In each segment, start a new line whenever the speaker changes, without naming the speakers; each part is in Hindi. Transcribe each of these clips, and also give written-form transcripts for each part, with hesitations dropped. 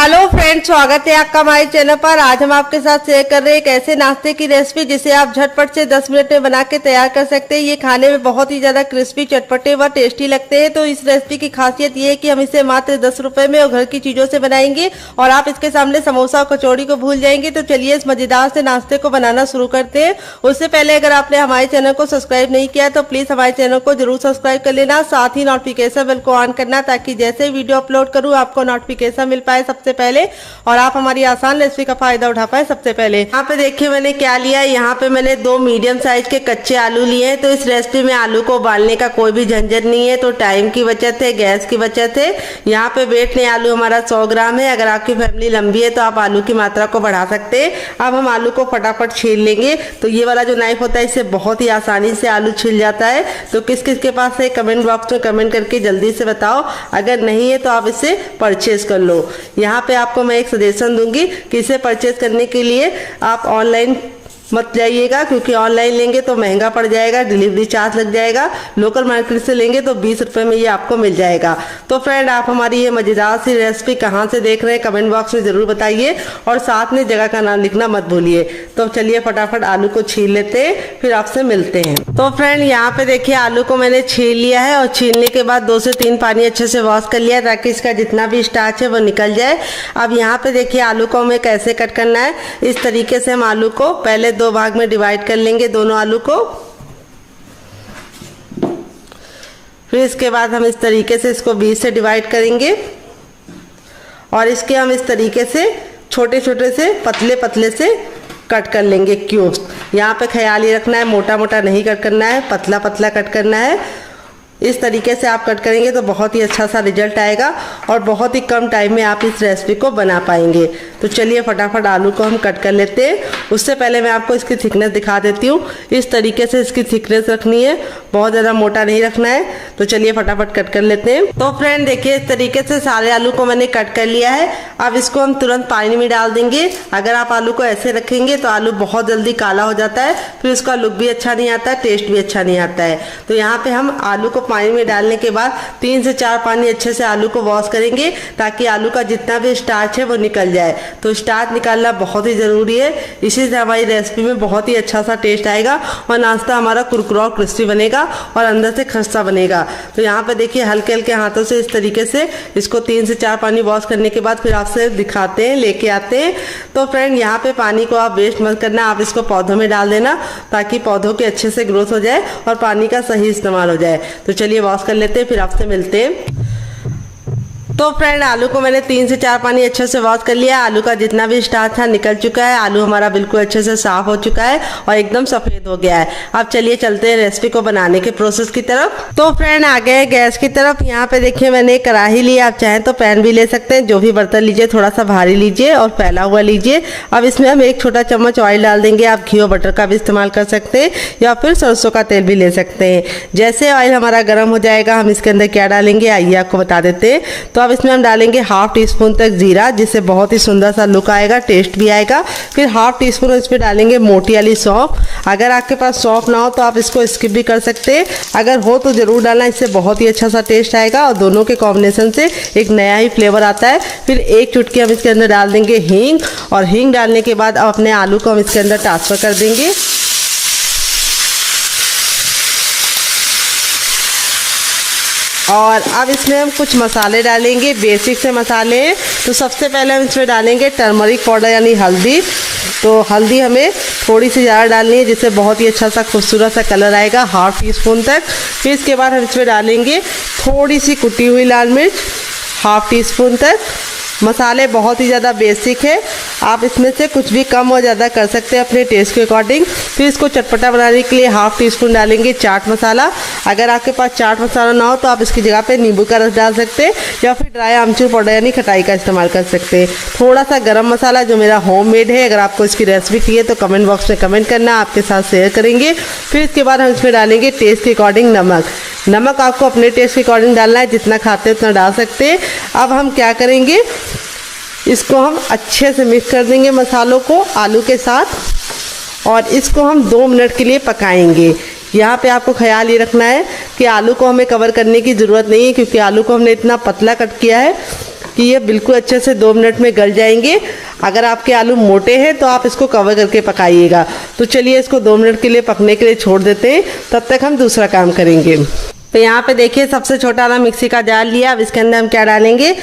हेलो फ्रेंड्स, स्वागत है आपका हमारे चैनल पर। आज हम आपके साथ शेयर कर रहे हैं एक ऐसे नाश्ते की रेसिपी जिसे आप झटपट से 10 मिनट में बना के तैयार कर सकते हैं। ये खाने में बहुत ही ज्यादा क्रिस्पी, चटपटे व टेस्टी लगते हैं। तो इस रेसिपी की खासियत ये है कि हम इसे मात्र 10 रुपए में और घर की चीजों से बनाएंगे और आप इसके सामने समोसा और कचौड़ी को भूल जाएंगे। तो चलिए इस मजेदार से नाश्ते को बनाना शुरू करते हैं। उससे पहले अगर आपने हमारे चैनल को सब्सक्राइब नहीं किया तो प्लीज हमारे चैनल को जरूर सब्सक्राइब कर लेना, साथ ही नोटिफिकेशन बेल को ऑन करना ताकि जैसे वीडियो अपलोड करूँ आपको नोटिफिकेशन मिल पाए सबसे पहले और आप हमारी आसान रेसिपी का फायदा उठा पाए सबसे पहले। यहाँ पे देखिए मैंने क्या लिया है। यहाँ पे मैंने 2 मीडियम साइज के कच्चे आलू लिए हैं। तो इस रेसिपी में आलू को उबालने का कोई भी झंझट नहीं है, तो टाइम की बचत है, गैस की बचत है। यहाँ पे वेट में आलू हमारा 100 ग्राम है। अगर आपकी फैमिली लंबी है तो आप आलू की मात्रा को बढ़ा सकते हैं। अब हम आलू को फटाफट छील लेंगे। तो ये वाला जो नाइफ होता है इससे बहुत ही आसानी से आलू छिल जाता है। तो किस किस के पास है कमेंट बॉक्स में कमेंट करके जल्दी से बताओ। अगर नहीं है तो आप इसे परचेज कर लो। यहाँ पे आपको मैं एक सजेशन दूंगी कि इसे परचेज करने के लिए आप ऑनलाइन मत जाइएगा, क्योंकि ऑनलाइन लेंगे तो महंगा पड़ जाएगा, डिलीवरी चार्ज लग जाएगा। लोकल मार्केट से लेंगे तो 20 रुपए में ये आपको मिल जाएगा। तो फ्रेंड, आप हमारी ये मजेदार सी रेसिपी कहाँ से देख रहे हैं कमेंट बॉक्स में जरूर बताइए और साथ में जगह का नाम लिखना मत भूलिए। तो चलिए फटाफट आलू को छील लेते हैं, फिर आपसे मिलते हैं। तो फ्रेंड, यहाँ पे देखिए आलू को मैंने छील लिया है और छीलने के बाद 2 से 3 पानी अच्छे से वॉश कर लिया ताकि इसका जितना भी स्टार्च है वो निकल जाए। अब यहाँ पे देखिए आलू को हमें कैसे कट करना है। इस तरीके से हम आलू को पहले 2 भाग में डिवाइड कर लेंगे, दोनों आलू को। फिर इसके बाद हम इस तरीके से इसको 20 से डिवाइड करेंगे और इसके हम इस तरीके से छोटे छोटे से पतले पतले से कट कर लेंगे क्यूब्स। यहाँ पे ख्याल ये रखना है मोटा मोटा नहीं कट करना है, पतला पतला कट करना है। इस तरीके से आप कट करेंगे तो बहुत ही अच्छा सा रिजल्ट आएगा और बहुत ही कम टाइम में आप इस रेसिपी को बना पाएंगे। तो चलिए फटाफट आलू को हम कट कर लेते हैं। उससे पहले मैं आपको इसकी थिकनेस दिखा देती हूँ। इस तरीके से इसकी थिकनेस रखनी है, बहुत ज़्यादा मोटा नहीं रखना है। तो चलिए फटाफट कट कर लेते हैं। तो फ्रेंड देखिए इस तरीके से सारे आलू को मैंने कट कर लिया है। अब इसको हम तुरंत पानी में डाल देंगे। अगर आप आलू को ऐसे रखेंगे तो आलू बहुत जल्दी काला हो जाता है, फिर उसका लुक भी अच्छा नहीं आता, टेस्ट भी अच्छा नहीं आता है। तो यहाँ पे हम आलू को पानी में डालने के बाद 3 से 4 पानी अच्छे से आलू को वॉश करेंगे ताकि आलू का जितना भी स्टार्च है वो निकल जाए। तो स्टार्च निकालना बहुत ही ज़रूरी है, इसी से हमारी रेसिपी में बहुत ही अच्छा सा टेस्ट आएगा और नाश्ता हमारा कुरकुरा और क्रिस्पी बनेगा और अंदर से खस्ता बनेगा। तो यहाँ पे देखिए हल्के हल्के हाथों से इस तरीके से इसको 3 से 4 पानी वॉश करने के बाद फिर आपसे दिखाते हैं, लेके आते हैं। तो फ्रेंड यहाँ पे पानी को आप वेस्ट मत करना, आप इसको पौधों में डाल देना ताकि पौधों के अच्छे से ग्रोथ हो जाए और पानी का सही इस्तेमाल हो जाए। तो चलिए वॉश कर लेते हैं, फिर आपसे मिलते हैं। तो फ्रेंड आलू को मैंने 3 से 4 पानी अच्छे से वॉश कर लिया। आलू का जितना भी स्टार्च था निकल चुका है। आलू हमारा बिल्कुल अच्छे से साफ हो चुका है और एकदम सफेद हो गया है। अब चलिए चलते हैं रेसिपी को बनाने के प्रोसेस की तरफ। तो फ्रेंड आ गए गैस की तरफ। यहाँ पे देखिए मैंने कढ़ाई ली, आप चाहें तो पैन भी ले सकते हैं। जो भी बर्तन लीजिए थोड़ा सा भारी लीजिए और फैला हुआ लीजिए। अब इसमें हम 1 छोटा चम्मच ऑयल डाल देंगे। आप घी और बटर का भी इस्तेमाल कर सकते हैं या फिर सरसों का तेल भी ले सकते हैं। जैसे ऑयल हमारा गर्म हो जाएगा हम इसके अंदर क्या डालेंगे आइए आपको बता देते हैं। तो अब इसमें हम डालेंगे 1/2 टीस्पून तक जीरा, जिससे बहुत ही सुंदर सा लुक आएगा, टेस्ट भी आएगा। फिर 1/2 टीस्पून इसमें डालेंगे मोटी वाली सौंफ। अगर आपके पास सौंफ ना हो तो आप इसको स्किप भी कर सकते हैं, अगर हो तो ज़रूर डालना, इससे बहुत ही अच्छा सा टेस्ट आएगा और दोनों के कॉम्बिनेशन से एक नया ही फ्लेवर आता है। फिर 1 चुटकी हम इसके अंदर डाल देंगे हींग और हींग डालने के बाद अब अपने आलू को हम इसके अंदर ट्रांसफ़र कर देंगे। और अब इसमें हम कुछ मसाले डालेंगे, बेसिक से मसाले हैं। तो सबसे पहले हम इसमें डालेंगे टर्मरिक पाउडर यानी हल्दी। तो हल्दी हमें थोड़ी सी ज़्यादा डालनी है जिससे बहुत ही अच्छा सा खूबसूरत सा कलर आएगा, 1/2 टीस्पून तक। फिर इसके बाद हम इसमें डालेंगे थोड़ी सी कुटी हुई लाल मिर्च, 1/2 टीस्पून तक। मसाले बहुत ही ज़्यादा बेसिक है, आप इसमें से कुछ भी कम और ज़्यादा कर सकते हैं अपने टेस्ट के अकॉर्डिंग। फिर इसको चटपटा बनाने के लिए 1/2 टीस्पून डालेंगे चाट मसाला। अगर आपके पास चाट मसाला ना हो तो आप इसकी जगह पे नींबू का रस डाल सकते हैं या फिर ड्राई आमचूर पाउडर यानी खटाई का इस्तेमाल कर सकते हैं। थोड़ा सा गरम मसाला जो मेरा होममेड है, अगर आपको इसकी रेसिपी चाहिए तो कमेंट बॉक्स में कमेंट करना, आपके साथ शेयर करेंगे। फिर इसके बाद हम इसमें डालेंगे टेस्ट के अकॉर्डिंग नमक। नमक आपको अपने टेस्ट के अकॉर्डिंग डालना है, जितना खाते हैं उतना डाल सकते हैं। अब हम क्या करेंगे, इसको हम अच्छे से मिक्स कर देंगे मसालों को आलू के साथ और इसको हम 2 मिनट के लिए पकाएंगे। यहाँ पे आपको ख्याल ये रखना है कि आलू को हमें कवर करने की ज़रूरत नहीं है, क्योंकि आलू को हमने इतना पतला कट किया है। कि ये बिल्कुल अच्छे से 2 मिनट में गल जाएंगे। अगर आपके आलू मोटे हैं तो आप इसको कवर करके पकाइएगा। तो चलिए इसको 2 मिनट के लिए पकने के लिए छोड़ देते हैं, तब तक हम दूसरा काम करेंगे। तो यहाँ पे देखिए सबसे छोटा वाला मिक्सी का जार लिया। अब इसके अंदर हम क्या डालेंगे,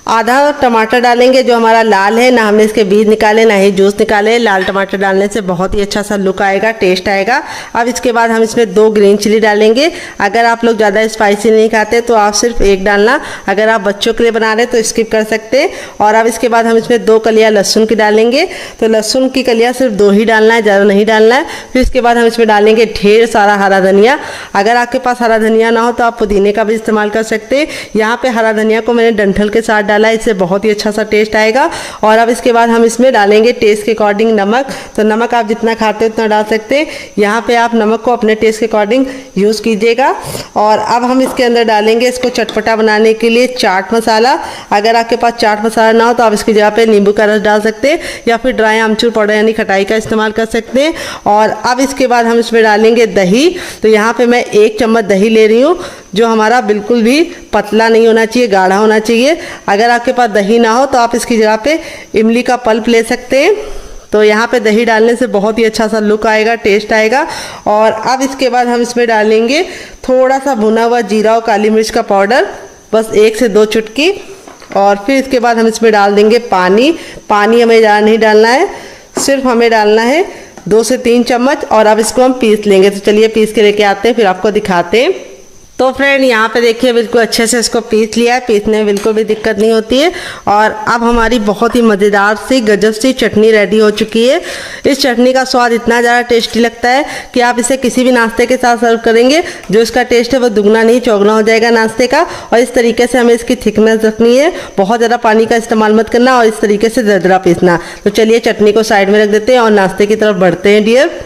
आधा टमाटर डालेंगे जो हमारा लाल है, ना हमने इसके बीज निकाले ना ही जूस निकाले। लाल टमाटर डालने से बहुत ही अच्छा सा लुक आएगा, टेस्ट आएगा। अब इसके बाद हम इसमें 2 ग्रीन चिली डालेंगे। अगर आप लोग ज़्यादा स्पाइसी नहीं खाते तो आप सिर्फ 1 डालना, अगर आप बच्चों के लिए बना रहे तो स्किप कर सकते हैं। और अब इसके बाद हम इसमें 2 कलियाँ लहसुन की डालेंगे। तो लहसुन की कलियाँ सिर्फ 2 ही डालना है, ज़्यादा नहीं डालना है। फिर इसके बाद हम इसमें डालेंगे ढेर सारा हरा धनिया। अगर आपके पास हरा धनिया ना हो तो आप पुदीने का भी इस्तेमाल कर सकते हैं। यहाँ पे हरा धनिया को मैंने डंठल के साथ डाला है, इससे बहुत ही अच्छा सा टेस्ट आएगा। और अब इसके बाद हम इसमें डालेंगे टेस्ट के अकॉर्डिंग नमक। तो नमक आप जितना खाते हो उतना डाल सकते हैं। यहाँ पे आप नमक को अपने टेस्ट के अकॉर्डिंग यूज़ कीजिएगा। और अब हम इसके अंदर डालेंगे इसको चटपटा बनाने के लिए चाट मसाला। अगर आपके पास चाट मसाला ना हो तो आप इसकी जगह पे नींबू का रस डाल सकते हैं या फिर ड्राई आमचूर पाउडर यानी खटाई का इस्तेमाल कर सकते हैं। और अब इसके बाद हम इसमें डालेंगे दही। तो यहाँ पे मैं 1 चम्मच दही ले रही हूँ, जो हमारा बिल्कुल भी पतला नहीं होना चाहिए, गाढ़ा होना चाहिए। अगर आपके पास दही ना हो तो आप इसकी जगह पे इमली का पल्प ले सकते हैं। तो यहाँ पे दही डालने से बहुत ही अच्छा सा लुक आएगा, टेस्ट आएगा। और अब इसके बाद हम इसमें डालेंगे थोड़ा सा भुना हुआ जीरा और काली मिर्च का पाउडर, बस 1 से 2 चुटकी। और फिर इसके बाद हम इसमें डाल देंगे पानी। पानी हमें ज़्यादा नहीं डालना है, सिर्फ हमें डालना है 2 से 3 चम्मच। और अब इसको हम पीस लेंगे। तो चलिए पीस के लेके आते हैं, फिर आपको दिखाते हैं। तो फ्रेंड यहाँ पे देखिए बिल्कुल अच्छे से इसको पीस लिया है, पीसने में बिल्कुल भी दिक्कत नहीं होती है। और अब हमारी बहुत ही मज़ेदार सी गजब सी चटनी रेडी हो चुकी है। इस चटनी का स्वाद इतना ज़्यादा टेस्टी लगता है कि आप इसे किसी भी नाश्ते के साथ सर्व करेंगे, जो इसका टेस्ट है वो दुगना नहीं चौगुना हो जाएगा नाश्ते का। और इस तरीके से हमें इसकी थिकनेस रखनी है, बहुत ज़्यादा पानी का इस्तेमाल मत करना और इस तरीके से दरदरा पीसना। तो चलिए चटनी को साइड में रख देते हैं और नाश्ते की तरफ बढ़ते हैं डियर।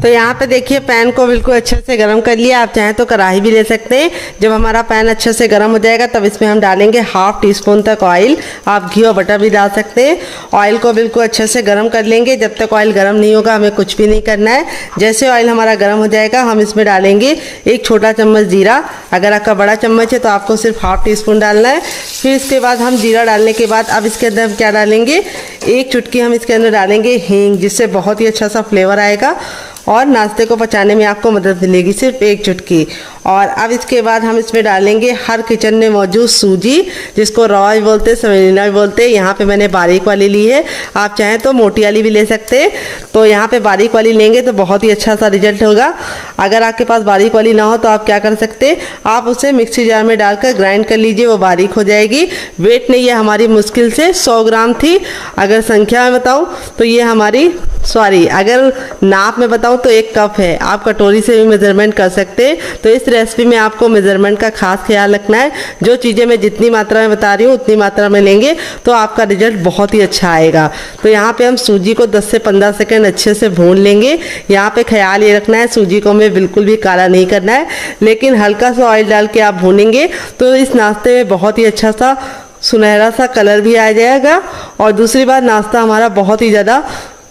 तो यहाँ पे देखिए पैन को बिल्कुल अच्छे से गर्म कर लिया। आप चाहें तो कढ़ाई भी ले सकते हैं। जब हमारा पैन अच्छे से गर्म हो जाएगा तब इसमें हम डालेंगे 1/2 टीस्पून तक ऑयल। आप घी और बटर भी डाल सकते हैं। ऑयल को बिल्कुल अच्छे से गर्म कर लेंगे। जब तक ऑयल गर्म नहीं होगा हमें कुछ भी नहीं करना है। जैसे ऑयल हमारा गर्म हो जाएगा हम इसमें डालेंगे 1 छोटा चम्मच जीरा। अगर आपका बड़ा चम्मच है तो आपको सिर्फ 1/2 टीस्पून डालना है। फिर इसके बाद हम जीरा डालने के बाद अब इसके अंदर हम क्या डालेंगे, 1 चुटकी हम इसके अंदर डालेंगे हींग, जिससे बहुत ही अच्छा सा फ्लेवर आएगा और नाश्ते को पचाने में आपको मदद मिलेगी, सिर्फ 1 चुटकी। और अब इसके बाद हम इसमें डालेंगे हर किचन में मौजूद सूजी, जिसको रॉ भी बोलते हैं, सेमेलिना भी बोलते हैं। यहाँ पे मैंने बारीक वाली ली है, आप चाहें तो मोटी वाली भी ले सकते हैं। तो यहाँ पे बारीक वाली लेंगे तो बहुत ही अच्छा सा रिजल्ट होगा। अगर आपके पास बारीक वाली ना हो तो आप क्या कर सकते हैं, आप उसे मिक्सी जार में डालकर ग्राइंड कर लीजिए, वो बारीक हो जाएगी। वेट नहीं, ये हमारी मुश्किल से 100 ग्राम थी। अगर संख्या में बताऊँ तो ये हमारी अगर नाप में बताऊँ तो 1 कप है। आप कटोरी से भी मेजरमेंट कर सकते हैं। तो इस रेसिपी में आपको मेजरमेंट का खास ख्याल रखना है। जो चीज़ें मैं जितनी मात्रा में बता रही हूँ उतनी मात्रा में लेंगे तो आपका रिजल्ट बहुत ही अच्छा आएगा। तो यहाँ पे हम सूजी को 10 से 15 सेकंड अच्छे से भून लेंगे। यहाँ पे ख्याल ये रखना है सूजी को हमें बिल्कुल भी काला नहीं करना है, लेकिन हल्का सा ऑयल डाल के आप भूनेंगे तो इस नाश्ते में बहुत ही अच्छा सा सुनहरा सा कलर भी आ जाएगा। और दूसरी बात, नाश्ता हमारा बहुत ही ज़्यादा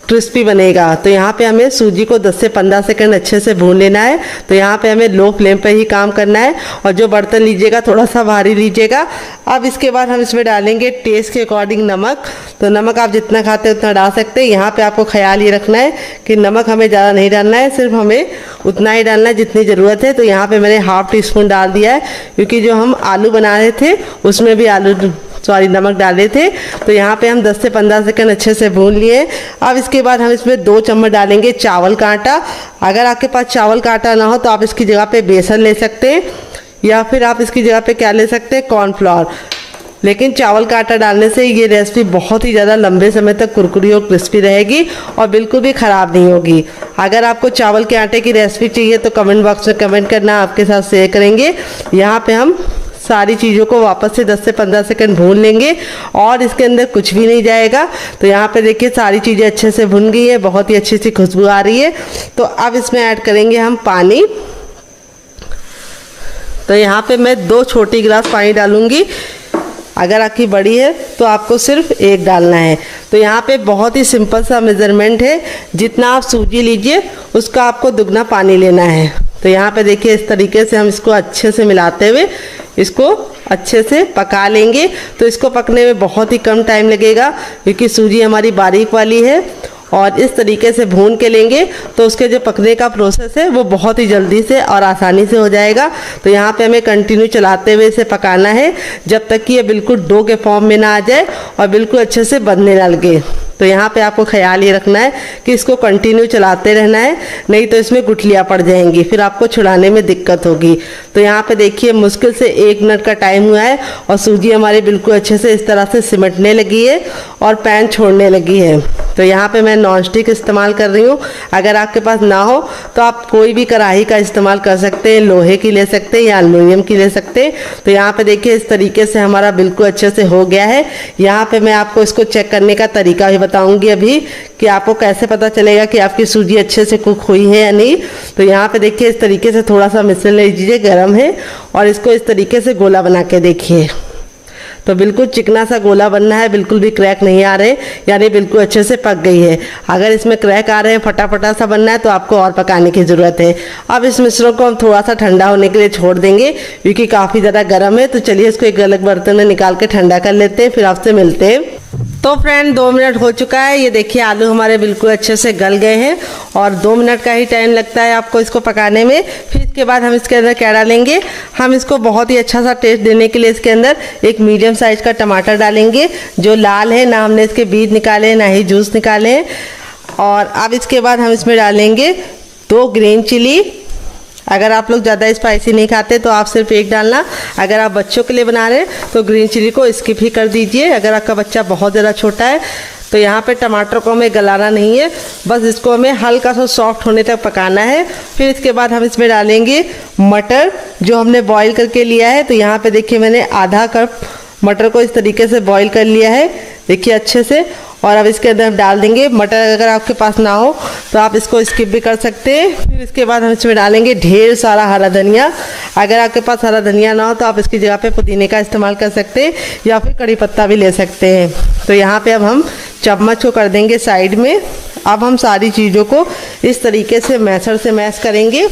क्रिस्पी बनेगा। तो यहाँ पे हमें सूजी को 10 से 15 सेकंड अच्छे से भून लेना है। तो यहाँ पे हमें लो फ्लेम पे ही काम करना है और जो बर्तन लीजिएगा थोड़ा सा भारी लीजिएगा। अब इसके बाद हम इसमें डालेंगे टेस्ट के अकॉर्डिंग नमक। तो नमक आप जितना खाते हैं उतना डाल सकते हैं। यहाँ पे आपको ख्याल ये रखना है कि नमक हमें ज़्यादा नहीं डालना है, सिर्फ हमें उतना ही डालना है जितनी ज़रूरत है। तो यहाँ पर मैंने 1/2 टीस्पून डाल दिया है, क्योंकि जो हम आलू बना रहे थे उसमें भी नमक डाले थे। तो यहाँ पे हम 10 से 15 सेकंड अच्छे से भून लिए। अब इसके बाद हम इसमें 2 चम्मच डालेंगे चावल का आटा। अगर आपके पास चावल का आटा ना हो तो आप इसकी जगह पे बेसन ले सकते हैं या फिर आप इसकी जगह पे क्या ले सकते हैं, कॉर्नफ्लोर। लेकिन चावल का आटा डालने से ये रेसिपी बहुत ही ज़्यादा लंबे समय तक कुरकुरी और क्रिस्पी रहेगी और बिल्कुल भी ख़राब नहीं होगी। अगर आपको चावल के आटे की रेसिपी चाहिए तो कमेंट बॉक्स में कमेंट करना, आपके साथ शेयर करेंगे। यहाँ पे हम सारी चीज़ों को वापस से 10 से 15 सेकंड भून लेंगे और इसके अंदर कुछ भी नहीं जाएगा। तो यहाँ पे देखिए सारी चीज़ें अच्छे से भुन गई है, बहुत ही अच्छी सी खुशबू आ रही है। तो अब इसमें ऐड करेंगे हम पानी। तो यहाँ पे मैं 2 छोटी गिलास पानी डालूंगी। अगर आपकी बड़ी है तो आपको सिर्फ 1 डालना है। तो यहाँ पे बहुत ही सिंपल सा मेज़रमेंट है, जितना आप सूजी लीजिए उसका आपको दुगना पानी लेना है। तो यहाँ पे देखिए इस तरीके से हम इसको अच्छे से मिलाते हुए इसको अच्छे से पका लेंगे। तो इसको पकने में बहुत ही कम टाइम लगेगा क्योंकि सूजी हमारी बारीक वाली है। और इस तरीके से भून के लेंगे तो उसके जो पकने का प्रोसेस है वो बहुत ही जल्दी से और आसानी से हो जाएगा। तो यहाँ पे हमें कंटिन्यू चलाते हुए इसे पकाना है जब तक कि ये बिल्कुल डो के फॉर्म में ना आ जाए और बिल्कुल अच्छे से बनने ना लगे। तो यहाँ पे आपको ख्याल ये रखना है कि इसको कंटिन्यू चलाते रहना है, नहीं तो इसमें गुठलियाँ पड़ जाएंगी, फिर आपको छुड़ाने में दिक्कत होगी। तो यहाँ पे देखिए मुश्किल से 1 मिनट का टाइम हुआ है और सूजी हमारी बिल्कुल अच्छे से इस तरह से सिमटने लगी है और पैन छोड़ने लगी है। तो यहाँ पे मैं नॉन स्टिक इस्तेमाल कर रही हूँ। अगर आपके पास ना हो तो आप कोई भी कढ़ाई का इस्तेमाल कर सकते हैं, लोहे की ले सकते हैं या एल्युमिनियम की ले सकते हैं। तो यहाँ पे देखिए इस तरीके से हमारा बिल्कुल अच्छे से हो गया है। यहाँ पे मैं आपको इसको चेक करने का तरीका भी बताऊंगी अभी कि आपको कैसे पता चलेगा कि आपकी सूजी अच्छे से कुक हुई है या नहीं। तो यहाँ पे देखिए इस तरीके से थोड़ा सा मिश्रण ले लीजिए, गर्म है, और इसको इस तरीके से गोला बना के देखिए। तो बिल्कुल चिकना सा गोला बनना है, बिल्कुल भी क्रैक नहीं आ रहे, यानी बिल्कुल अच्छे से पक गई है। अगर इसमें क्रैक आ रहे हैं, फटाफटा सा बनना है, तो आपको और पकाने की ज़रूरत है। अब इस मिश्रण को हम थोड़ा सा ठंडा होने के लिए छोड़ देंगे क्योंकि काफ़ी ज़्यादा गर्म है। तो चलिए इसको एक अलग बर्तन में निकाल के ठंडा कर लेते हैं, फिर आपसे मिलते हैं। तो फ्रेंड 2 मिनट हो चुका है। ये देखिए आलू हमारे बिल्कुल अच्छे से गल गए हैं और 2 मिनट का ही टाइम लगता है आपको इसको पकाने में। फिर इसके बाद हम इसके अंदर क्या डालेंगे, हम इसको बहुत ही अच्छा सा टेस्ट देने के लिए इसके अंदर एक मीडियम साइज का टमाटर डालेंगे जो लाल है, ना हमने इसके बीज निकाले हैं ना ही जूस निकाले हैं। और अब इसके बाद हम इसमें डालेंगे 2 ग्रीन चिली। अगर आप लोग ज़्यादा स्पाइसी नहीं खाते तो आप सिर्फ 1 डालना। अगर आप बच्चों के लिए बना रहे हैं तो ग्रीन चिली को स्किप ही कर दीजिए। अगर आपका बच्चा बहुत ज़्यादा छोटा है तो यहाँ पे टमाटर को हमें गलाना नहीं है, बस इसको हमें हल्का सा सॉफ्ट होने तक पकाना है। फिर इसके बाद हम इसमें डालेंगे मटर जो हमने बॉईल करके लिया है। तो यहाँ पे देखिए मैंने आधा कप मटर को इस तरीके से बॉईल कर लिया है, देखिए अच्छे से। और अब इसके अंदर हम डाल देंगे मटर। अगर आपके पास ना हो तो आप इसको स्किप भी कर सकते हैं। फिर इसके बाद हम इसमें डालेंगे ढेर सारा हरा धनिया। अगर आपके पास हरा धनिया ना हो तो आप इसकी जगह पे पुदीने का इस्तेमाल कर सकते हैं या फिर कड़ी पत्ता भी ले सकते हैं। तो यहाँ पे अब हम चम्मच को कर देंगे साइड में। अब हम सारी चीज़ों को इस तरीके से मैशर से मैश करेंगे।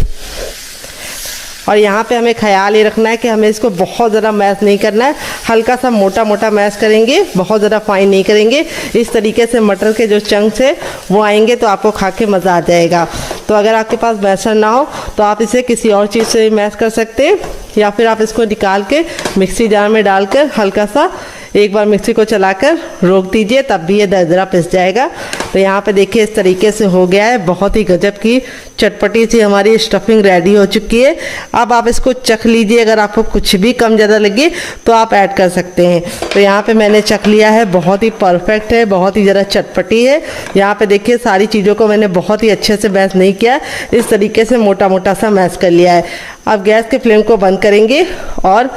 और यहाँ पे हमें ख्याल ये रखना है कि हमें इसको बहुत ज़्यादा मैश नहीं करना है, हल्का सा मोटा मोटा मैश करेंगे, बहुत ज़्यादा फाइन नहीं करेंगे। इस तरीके से मटर के जो चंक्स है वो आएंगे तो आपको खा के मज़ा आ जाएगा। तो अगर आपके पास मैशर ना हो तो आप इसे किसी और चीज़ से मैश कर सकते हैं या फिर आप इसको निकाल के मिक्सी जार में डालकर हल्का सा एक बार मिक्सी को चलाकर रोक दीजिए, तब भी ये दरदरा पिस जाएगा। तो यहाँ पे देखिए इस तरीके से हो गया है। बहुत ही गजब की चटपटी सी हमारी स्टफिंग रेडी हो चुकी है। अब आप इसको चख लीजिए, अगर आपको कुछ भी कम ज़्यादा लगे तो आप ऐड कर सकते हैं। तो यहाँ पे मैंने चख लिया है, बहुत ही परफेक्ट है, बहुत ही ज़्यादा चटपटी है। यहाँ पे देखिए सारी चीज़ों को मैंने बहुत ही अच्छे से मैश नहीं किया, इस तरीके से मोटा मोटा सा मैश कर लिया है। अब गैस के फ्लेम को बंद करेंगे और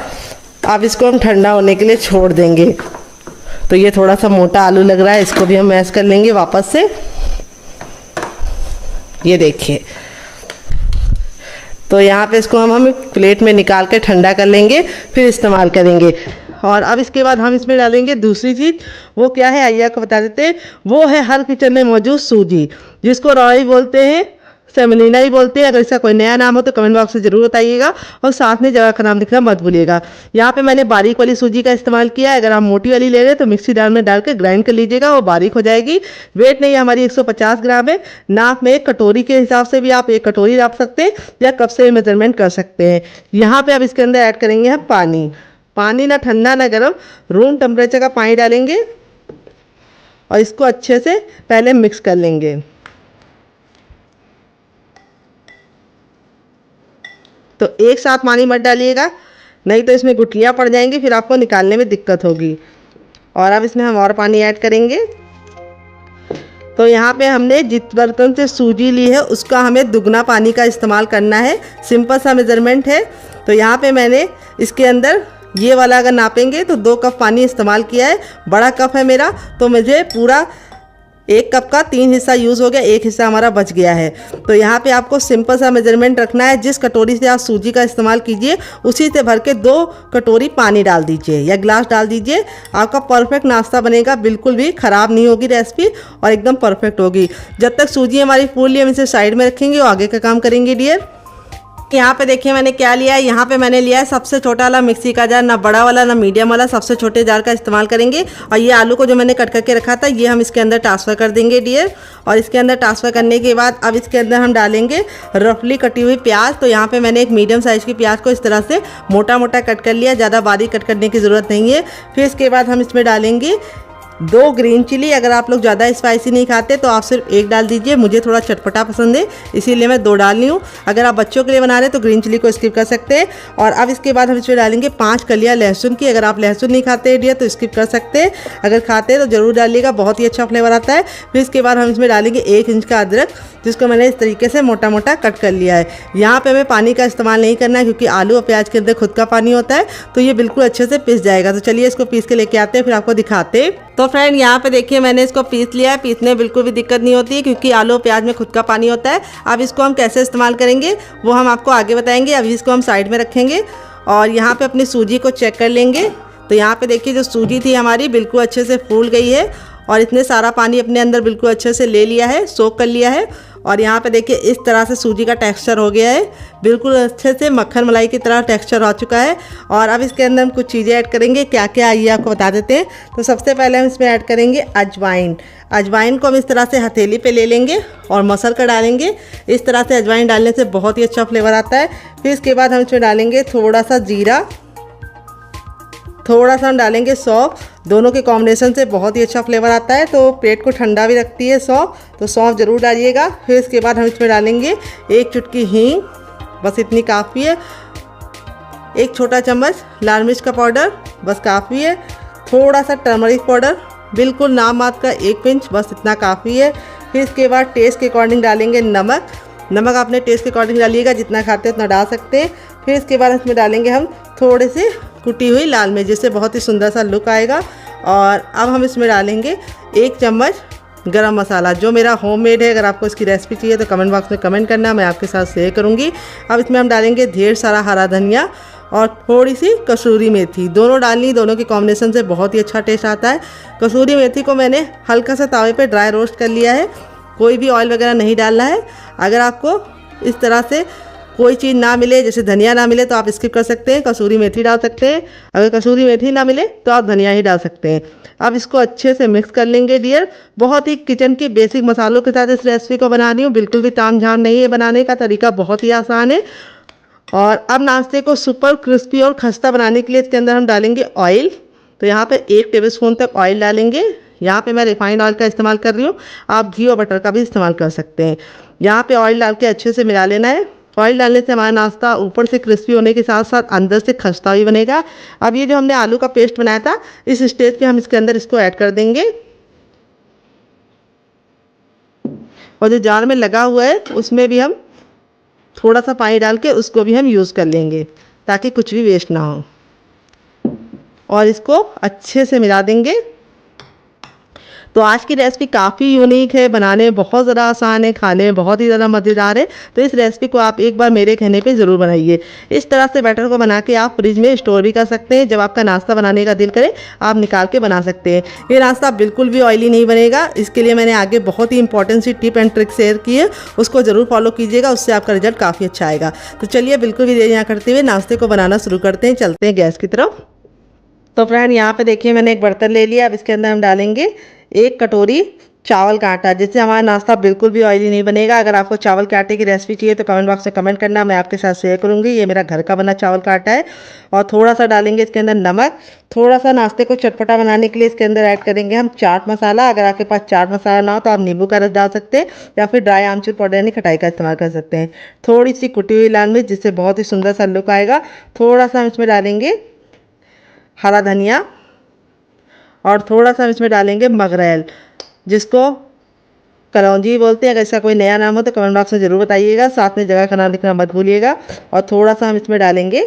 अब इसको हम ठंडा होने के लिए छोड़ देंगे। तो ये थोड़ा सा मोटा आलू लग रहा है, इसको भी हम मैश कर लेंगे वापस से। ये देखिए, तो यहाँ पे इसको हम प्लेट में निकाल के ठंडा कर लेंगे, फिर इस्तेमाल करेंगे। और अब इसके बाद हम इसमें डालेंगे दूसरी चीज़। वो क्या है आइए आपको बता देते हैं। वो है हर किचन में मौजूद सूजी, जिसको रॉय बोलते हैं, सेमोलिना ही बोलते हैं। अगर इसका कोई नया नाम हो तो कमेंट बॉक्स में ज़रूर बताइएगा और साथ में जगह का नाम लिखना मत भूलिएगा। यहाँ पे मैंने बारीक वाली सूजी का इस्तेमाल किया है। अगर आप मोटी वाली ले रहे हैं तो मिक्सी जार में डाल के ग्राइंड कर लीजिएगा, वो बारीक हो जाएगी। वेट नहीं हमारी 150 ग्राम है। नाप में एक कटोरी के हिसाब से भी आप 1 कटोरी नाप सकते हैं या कप से मेजरमेंट कर सकते हैं। यहाँ पर अब इसके अंदर ऐड करेंगे हम पानी। पानी ना ठंडा ना गर्म, रूम टेम्परेचर का पानी डालेंगे और इसको अच्छे से पहले मिक्स कर लेंगे। तो एक साथ पानी मत डालिएगा, नहीं तो इसमें गुठलियाँ पड़ जाएंगी, फिर आपको निकालने में दिक्कत होगी। और अब इसमें हम और पानी ऐड करेंगे। तो यहाँ पे हमने जिस बर्तन से सूजी ली है उसका हमें दुगना पानी का इस्तेमाल करना है। सिंपल सा मेजरमेंट है। तो यहाँ पे मैंने इसके अंदर ये वाला अगर नापेंगे तो 2 कप पानी इस्तेमाल किया है। बड़ा कप है मेरा, तो मुझे पूरा 1 कप का 3 हिस्सा यूज़ हो गया, 1 हिस्सा हमारा बच गया है। तो यहाँ पे आपको सिंपल सा मेजरमेंट रखना है। जिस कटोरी से आप सूजी का इस्तेमाल कीजिए उसी से भर के 2 कटोरी पानी डाल दीजिए या गिलास डाल दीजिए। आपका परफेक्ट नाश्ता बनेगा, बिल्कुल भी ख़राब नहीं होगी रेसिपी और एकदम परफेक्ट होगी। जब तक सूजी हमारी फूल ली हम इसे साइड में रखेंगे और आगे का काम करेंगे डियर। यहाँ पे देखिए मैंने क्या लिया है। यहाँ पे मैंने लिया है सबसे छोटा वाला मिक्सी का जार, ना बड़ा वाला ना मीडियम वाला, सबसे छोटे जार का इस्तेमाल करेंगे। और ये आलू को जो मैंने कट करके रखा था ये हम इसके अंदर ट्रांसफ़र कर देंगे डियर। और इसके अंदर ट्रांसफ़र करने के बाद अब इसके अंदर हम डालेंगे रफली कटी हुई प्याज। तो यहाँ पे मैंने एक मीडियम साइज़ की प्याज को इस तरह से मोटा मोटा कट कर लिया, ज़्यादा बारीक कट करने की ज़रूरत नहीं है। फिर इसके बाद हम इसमें डालेंगे 2 ग्रीन चिली। अगर आप लोग ज़्यादा स्पाइसी नहीं खाते तो आप सिर्फ 1 डाल दीजिए, मुझे थोड़ा चटपटा पसंद है इसीलिए मैं 2 डाल रही हूँ। अगर आप बच्चों के लिए बना रहे हैं तो ग्रीन चिली को स्किप कर सकते हैं। और अब इसके बाद हम इसमें डालेंगे 5 कलियाँ लहसुन की। अगर आप लहसुन नहीं खाते डियर तो स्किप कर सकते हैं, अगर खाते हैं तो ज़रूर डालिएगा, बहुत ही अच्छा फ्लेवर आता है। फिर इसके बाद हम इसमें डालेंगे 1 इंच का अदरक, जिसको मैंने इस तरीके से मोटा मोटा कट कर लिया है। यहाँ पे हमें पानी का इस्तेमाल नहीं करना है क्योंकि आलू और प्याज के अंदर खुद का पानी होता है, तो ये बिल्कुल अच्छे से पिस जाएगा। तो चलिए इसको पीस के लेके आते हैं, फिर आपको दिखाते हैं। तो फ्रेंड यहाँ पे देखिए मैंने इसको पीस लिया है। पीसने में बिल्कुल भी दिक्कत नहीं होती है क्योंकि आलू और प्याज में खुद का पानी होता है। अब इसको हम कैसे इस्तेमाल करेंगे वो हम आपको आगे बताएंगे। अभी इसको हम साइड में रखेंगे और यहाँ पे अपनी सूजी को चेक कर लेंगे। तो यहाँ पे देखिए जो सूजी थी हमारी बिल्कुल अच्छे से फूल गई है और इसने सारा पानी अपने अंदर बिल्कुल अच्छे से ले लिया है, सोख कर लिया है। और यहाँ पे देखिए इस तरह से सूजी का टेक्सचर हो गया है, बिल्कुल अच्छे से मक्खन मलाई की तरह टेक्सचर हो चुका है। और अब इसके अंदर हम कुछ चीज़ें ऐड करेंगे, क्या क्या आइए आपको बता देते हैं। तो सबसे पहले हम इसमें ऐड करेंगे अजवाइन। अजवाइन को हम इस तरह से हथेली पे ले लेंगे और मसल कर डालेंगे। इस तरह से अजवाइन डालने से बहुत ही अच्छा फ्लेवर आता है। फिर इसके बाद हम इसमें डालेंगे थोड़ा सा जीरा, थोड़ा सा हम डालेंगे सौंफ। दोनों के कॉम्बिनेशन से बहुत ही अच्छा फ्लेवर आता है, तो पेट को ठंडा भी रखती है सौंफ, तो सौंफ ज़रूर डालिएगा। फिर इसके बाद हम इसमें डालेंगे 1 चुटकी हींग, बस इतनी काफ़ी है। 1 छोटा चम्मच लाल मिर्च का पाउडर, बस काफ़ी है। थोड़ा सा टर्मरिक पाउडर, बिल्कुल नाम मात्र का 1 पिंच, बस इतना काफ़ी है। फिर इसके बाद टेस्ट के अकॉर्डिंग डालेंगे नमक। नमक अपने टेस्ट के अकॉर्डिंग डालिएगा, जितना खाते हैं उतना डाल सकते हैं। फिर इसके बाद इसमें डालेंगे हम थोड़े से कुटी हुई लाल मिर्च, जिससे बहुत ही सुंदर सा लुक आएगा। और अब हम इसमें डालेंगे 1 चम्मच गरम मसाला, जो मेरा होममेड है। अगर आपको इसकी रेसिपी चाहिए तो कमेंट बॉक्स में कमेंट करना, मैं आपके साथ शेयर करूँगी। अब इसमें हम डालेंगे ढेर सारा हरा धनिया और थोड़ी सी कसूरी मेथी। दोनों डालनी, दोनों के कॉम्बिनेशन से बहुत ही अच्छा टेस्ट आता है। कसूरी मेथी को मैंने हल्का सा तावे पे ड्राई रोस्ट कर लिया है, कोई भी ऑयल वगैरह नहीं डालना है। अगर आपको इस तरह से कोई चीज़ ना मिले, जैसे धनिया ना मिले, तो आप स्किप कर सकते हैं, कसूरी मेथी डाल सकते हैं। अगर कसूरी मेथी ना मिले तो आप धनिया ही डाल सकते हैं। अब इसको अच्छे से मिक्स कर लेंगे डियर। बहुत ही किचन के बेसिक मसालों के साथ इस रेसिपी को बना रही हूँ, बिल्कुल भी तामझाम नहीं है, बनाने का तरीका बहुत ही आसान है। और अब नाश्ते को सुपर क्रिस्पी और खस्ता बनाने के लिए इसके अंदर हम डालेंगे ऑयल। तो यहाँ पे 1 टेबलस्पून तक ऑयल डालेंगे। यहाँ पे मैं रिफाइंड ऑयल का इस्तेमाल कर रही हूँ, आप घी और बटर का भी इस्तेमाल कर सकते हैं। यहाँ पे ऑयल डाल के अच्छे से मिला लेना है। ऑयल डालने से हमारा नाश्ता ऊपर से क्रिस्पी होने के साथ साथ अंदर से खस्ता भी बनेगा। अब ये जो हमने आलू का पेस्ट बनाया था, इस स्टेज पे हम इसके अंदर इसको ऐड कर देंगे। और जो जार में लगा हुआ है उसमें भी हम थोड़ा सा पानी डाल के उसको भी हम यूज़ कर लेंगे, ताकि कुछ भी वेस्ट ना हो। और इसको अच्छे से मिला देंगे। तो आज की रेसिपी काफ़ी यूनिक है, बनाने में बहुत ज़्यादा आसान है, खाने में बहुत ही ज़्यादा मज़ेदार है। तो इस रेसिपी को आप एक बार मेरे कहने पे ज़रूर बनाइए। इस तरह से बैटर को बना के आप फ्रिज में स्टोर भी कर सकते हैं। जब आपका नाश्ता बनाने का दिल करे आप निकाल के बना सकते हैं। ये नाश्ता बिल्कुल भी ऑयली नहीं बनेगा। इसके लिए मैंने आगे बहुत ही इंपॉर्टेंट सी टिप एंड ट्रिक शेयर की है, उसको ज़रूर फॉलो कीजिएगा, उससे आपका रिजल्ट काफ़ी अच्छा आएगा। तो चलिए बिल्कुल भी देरी ना करते हुए नाश्ते को बनाना शुरू करते हैं, चलते हैं गैस की तरफ। तो फ्रेंड यहाँ पे देखिए मैंने एक बर्तन ले लिया। अब इसके अंदर हम डालेंगे 1 कटोरी चावल का आटा, जिससे हमारा नाश्ता बिल्कुल भी ऑयली नहीं बनेगा। अगर आपको चावल के आटे की रेसिपी चाहिए तो कमेंट बॉक्स में कमेंट करना, मैं आपके साथ शेयर करूंगी। ये मेरा घर का बना चावल का आटा है। और थोड़ा सा डालेंगे इसके अंदर नमक। थोड़ा सा नाश्ते को चटपटा बनाने के लिए इसके अंदर ऐड करेंगे हम चाट मसाला। अगर आपके पास चाट मसाला ना हो तो आप नींबू का रस डाल सकते हैं, या फिर ड्राई आमचूर पाउडर यानी खटाई का इस्तेमाल कर सकते हैं। थोड़ी सी कुटी हुई लाल मिर्च, जिससे बहुत ही सुंदर सा लुक आएगा। थोड़ा सा हम इसमें डालेंगे हरा धनिया और थोड़ा सा हम इसमें डालेंगे मगरेल, जिसको कलौंजी बोलते हैं। अगर इसका कोई नया नाम हो तो कमेंट बॉक्स में ज़रूर बताइएगा, साथ में जगह का नाम लिखना मत भूलिएगा। और थोड़ा सा हम इसमें डालेंगे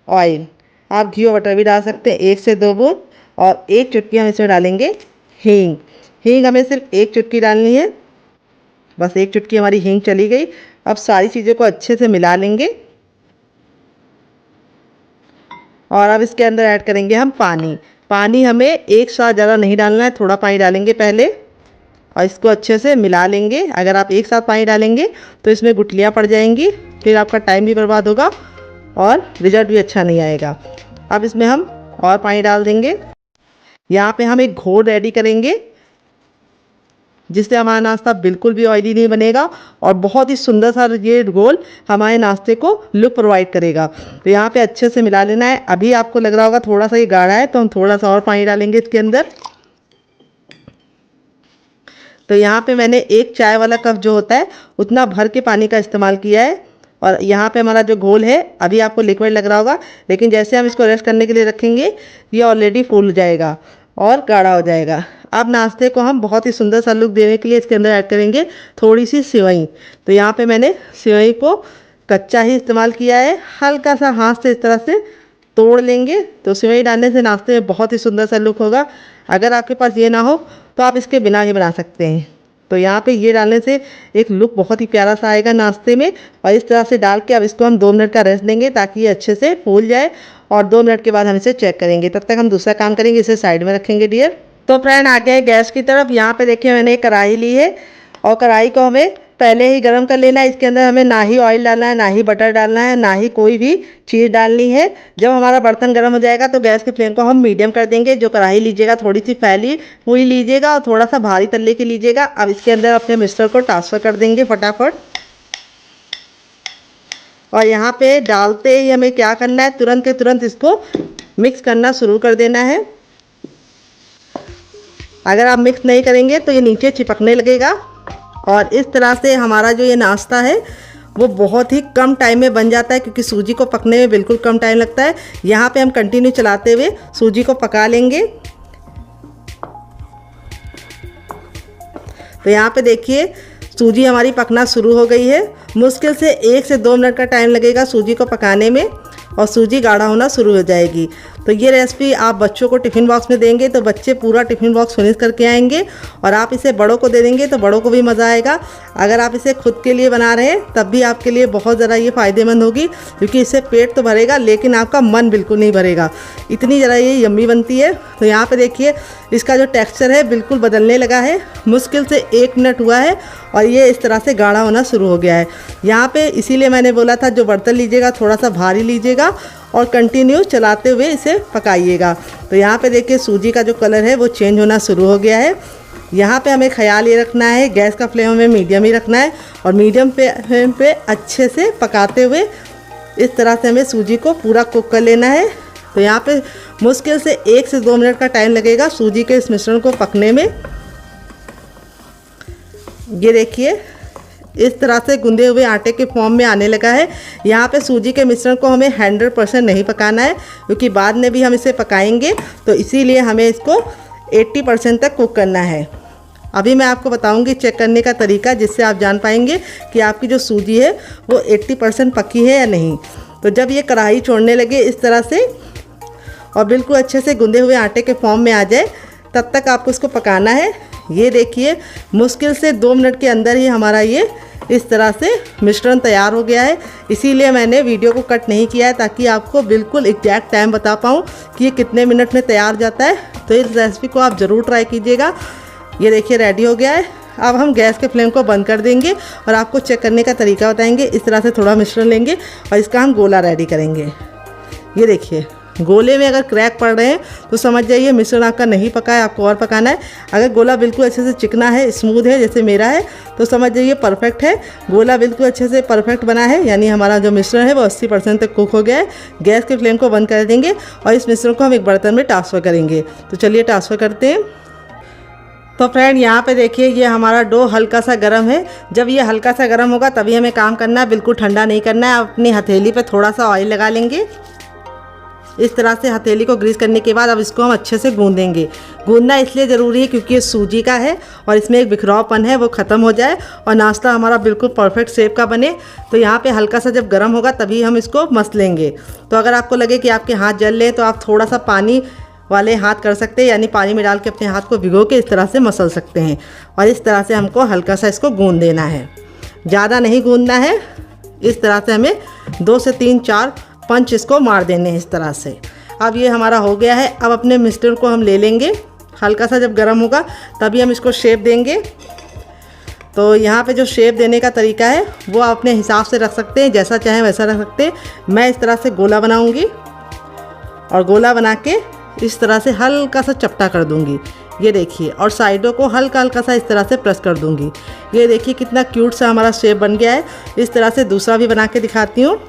ऑयल, आप घी और बटर भी डाल सकते हैं, 1 से 2 बूंद। और 1 चुटकी हम इसमें डालेंगे हींग। हींग हमें सिर्फ 1 चुटकी डालनी है, बस 1 चुटकी हमारी हींग चली गई। अब सारी चीज़ों को अच्छे से मिला लेंगे। और अब इसके अंदर ऐड करेंगे हम पानी। पानी हमें एक साथ ज़्यादा नहीं डालना है, थोड़ा पानी डालेंगे पहले और इसको अच्छे से मिला लेंगे। अगर आप एक साथ पानी डालेंगे तो इसमें गुठलियाँ पड़ जाएंगी, फिर आपका टाइम भी बर्बाद होगा और रिजल्ट भी अच्छा नहीं आएगा। अब इसमें हम और पानी डाल देंगे। यहाँ पे हम एक घोल रेडी करेंगे जिससे हमारा नाश्ता बिल्कुल भी ऑयली नहीं बनेगा और बहुत ही सुंदर सा ये घोल हमारे नाश्ते को लुक प्रोवाइड करेगा। तो यहाँ पे अच्छे से मिला लेना है। अभी आपको लग रहा होगा थोड़ा सा ये गाढ़ा है, तो हम थोड़ा सा और पानी डालेंगे इसके अंदर। तो यहाँ पे मैंने 1 चाय वाला कप जो होता है उतना भर के पानी का इस्तेमाल किया है। और यहाँ पे हमारा जो घोल है, अभी आपको लिक्विड लग रहा होगा, लेकिन जैसे हम इसको रेस्ट करने के लिए रखेंगे ये ऑलरेडी फूल जाएगा और गाढ़ा हो जाएगा। अब नाश्ते को हम बहुत ही सुंदर सा लुक देने के लिए इसके अंदर ऐड करेंगे थोड़ी सी सेवई। तो यहाँ पे मैंने सेवई को कच्चा ही इस्तेमाल किया है। हल्का सा हाथ से इस तरह से तोड़ लेंगे तो सेवई डालने से नाश्ते में बहुत ही सुंदर सा लुक होगा। अगर आपके पास ये ना हो तो आप इसके बिना ही बना सकते हैं। तो यहाँ पे ये डालने से एक लुक बहुत ही प्यारा सा आएगा नाश्ते में। और इस तरह से डाल के अब इसको हम 2 मिनट का रेस्ट देंगे ताकि ये अच्छे से फूल जाए और 2 मिनट के बाद हम इसे चेक करेंगे। तब तक हम दूसरा काम करेंगे, इसे साइड में रखेंगे डियर। तो फ्रेंड आ गए गैस की तरफ। यहाँ पे देखिए मैंने एक कढ़ाई ली है और कढ़ाई को हमें पहले ही गर्म कर लेना है। इसके अंदर हमें ना ही ऑयल डालना है, ना ही बटर डालना है, ना ही कोई भी चीज़ डालनी है। जब हमारा बर्तन गर्म हो जाएगा तो गैस की फ्लेम को हम मीडियम कर देंगे। जो कढ़ाई लीजिएगा थोड़ी सी फैली हुई लीजिएगा और थोड़ा सा भारी तल्ले की लीजिएगा। अब इसके अंदर अपने मिक्सचर को ट्रांसफ़र कर देंगे फटाफट। और यहाँ पे डालते ही हमें क्या करना है, तुरंत के तुरंत इसको मिक्स करना शुरू कर देना है। अगर आप मिक्स नहीं करेंगे तो ये नीचे चिपकने लगेगा। और इस तरह से हमारा जो ये नाश्ता है वो बहुत ही कम टाइम में बन जाता है, क्योंकि सूजी को पकने में बिल्कुल कम टाइम लगता है। यहाँ पे हम कंटिन्यू चलाते हुए सूजी को पका लेंगे। तो यहाँ पे देखिए सूजी हमारी पकना शुरू हो गई है। मुश्किल से 1 से 2 मिनट का टाइम लगेगा सूजी को पकाने में और सूजी गाढ़ा होना शुरू हो जाएगी। तो ये रेसिपी आप बच्चों को टिफ़िन बॉक्स में देंगे तो बच्चे पूरा टिफ़िन बॉक्स फिनिश करके आएंगे। और आप इसे बड़ों को दे देंगे तो बड़ों को भी मज़ा आएगा। अगर आप इसे खुद के लिए बना रहे हैं तब भी आपके लिए बहुत ज़्यादा ये फ़ायदेमंद होगी, क्योंकि इससे पेट तो भरेगा लेकिन आपका मन बिल्कुल नहीं भरेगा। इतनी ज़रा ये यम्मी बनती है। तो यहाँ पर देखिए इसका जो टेक्स्चर है बिल्कुल बदलने लगा है। मुश्किल से 1 मिनट हुआ है और ये इस तरह से गाढ़ा होना शुरू हो गया है। यहाँ पे इसीलिए मैंने बोला था जो बर्तन लीजिएगा थोड़ा सा भारी लीजिएगा और कंटिन्यू चलाते हुए इसे पकाइएगा। तो यहाँ पे देखिए सूजी का जो कलर है वो चेंज होना शुरू हो गया है। यहाँ पे हमें ख्याल ये रखना है, गैस का फ्लेम हमें मीडियम ही रखना है और मीडियम फ्लेम पे अच्छे से पकाते हुए इस तरह से हमें सूजी को पूरा कुक कर लेना है। तो यहाँ पे मुश्किल से 1 से 2 मिनट का टाइम लगेगा सूजी के इस मिश्रण को पकने में। ये देखिए इस तरह से गूंदे हुए आटे के फॉर्म में आने लगा है। यहाँ पे सूजी के मिश्रण को हमें 100% नहीं पकाना है, क्योंकि बाद में भी हम इसे पकाएंगे। तो इसीलिए हमें इसको 80% तक कुक करना है। अभी मैं आपको बताऊंगी चेक करने का तरीका, जिससे आप जान पाएंगे कि आपकी जो सूजी है वो 80% पकी है या नहीं। तो जब ये कढ़ाई छोड़ने लगे इस तरह से और बिल्कुल अच्छे से गूंदे हुए आटे के फॉर्म में आ जाए तब तक आपको इसको पकाना है। ये देखिए मुश्किल से 2 मिनट के अंदर ही हमारा ये इस तरह से मिश्रण तैयार हो गया है। इसीलिए मैंने वीडियो को कट नहीं किया है, ताकि आपको बिल्कुल एग्जैक्ट टाइम बता पाऊँ कि ये कितने मिनट में तैयार जाता है। तो इस रेसिपी को आप ज़रूर ट्राई कीजिएगा। ये देखिए रेडी हो गया है। अब हम गैस के फ्लेम को बंद कर देंगे और आपको चेक करने का तरीका बताएंगे। इस तरह से थोड़ा मिश्रण लेंगे और इसका हम गोला रेडी करेंगे। ये देखिए गोले में अगर क्रैक पड़ रहे हैं तो समझ जाइए मिश्रण आपका नहीं पका है, आपको और पकाना है। अगर गोला बिल्कुल अच्छे से चिकना है, स्मूथ है जैसे मेरा है, तो समझ जाइए परफेक्ट है। गोला बिल्कुल अच्छे से परफेक्ट बना है, यानी हमारा जो मिश्रण है वो 80% तक कुक हो गया है। गैस के फ्लेम को बंद कर देंगे और इस मिश्रण को हम एक बर्तन में ट्रांसफ़र करेंगे। तो चलिए ट्रांसफ़र करते हैं। तो फ्रेंड यहाँ पे देखिए ये हमारा डो हल्का सा गर्म है। जब ये हल्का सा गर्म होगा तभी हमें काम करना है, बिल्कुल ठंडा नहीं करना है। अपनी हथेली पे थोड़ा सा ऑयल लगा लेंगे। इस तरह से हथेली को ग्रीस करने के बाद अब इसको हम अच्छे से गूंदेंगे। गूंदना इसलिए ज़रूरी है क्योंकि ये सूजी का है और इसमें एक बिखरावपन है वो ख़त्म हो जाए और नाश्ता हमारा बिल्कुल परफेक्ट शेप का बने। तो यहाँ पे हल्का सा जब गर्म होगा तभी हम इसको मस लेंगे। तो अगर आपको लगे कि आपके हाथ जल ले तो आप थोड़ा सा पानी वाले हाथ कर सकते हैं, यानी पानी में डाल के अपने हाथ को भिगो के इस तरह से मसल सकते हैं। और इस तरह से हमको हल्का सा इसको गूंद देना है, ज़्यादा नहीं गूंदना है। इस तरह से हमें 2 से 3-4 पंच इसको मार देने हैं इस तरह से। अब ये हमारा हो गया है। अब अपने मिश्रण को हम ले लेंगे हल्का सा जब गर्म होगा तभी हम इसको शेप देंगे। तो यहाँ पे जो शेप देने का तरीका है वो आप अपने हिसाब से रख सकते हैं, जैसा चाहें वैसा रख सकते हैं। मैं इस तरह से गोला बनाऊँगी और गोला बना के इस तरह से हल्का सा चपटा कर दूँगी, ये देखिए, और साइडों को हल्का हल्का सा इस तरह से प्रेस कर दूँगी। ये देखिए कितना क्यूट सा हमारा शेप बन गया है। इस तरह से दूसरा भी बना के दिखाती हूँ।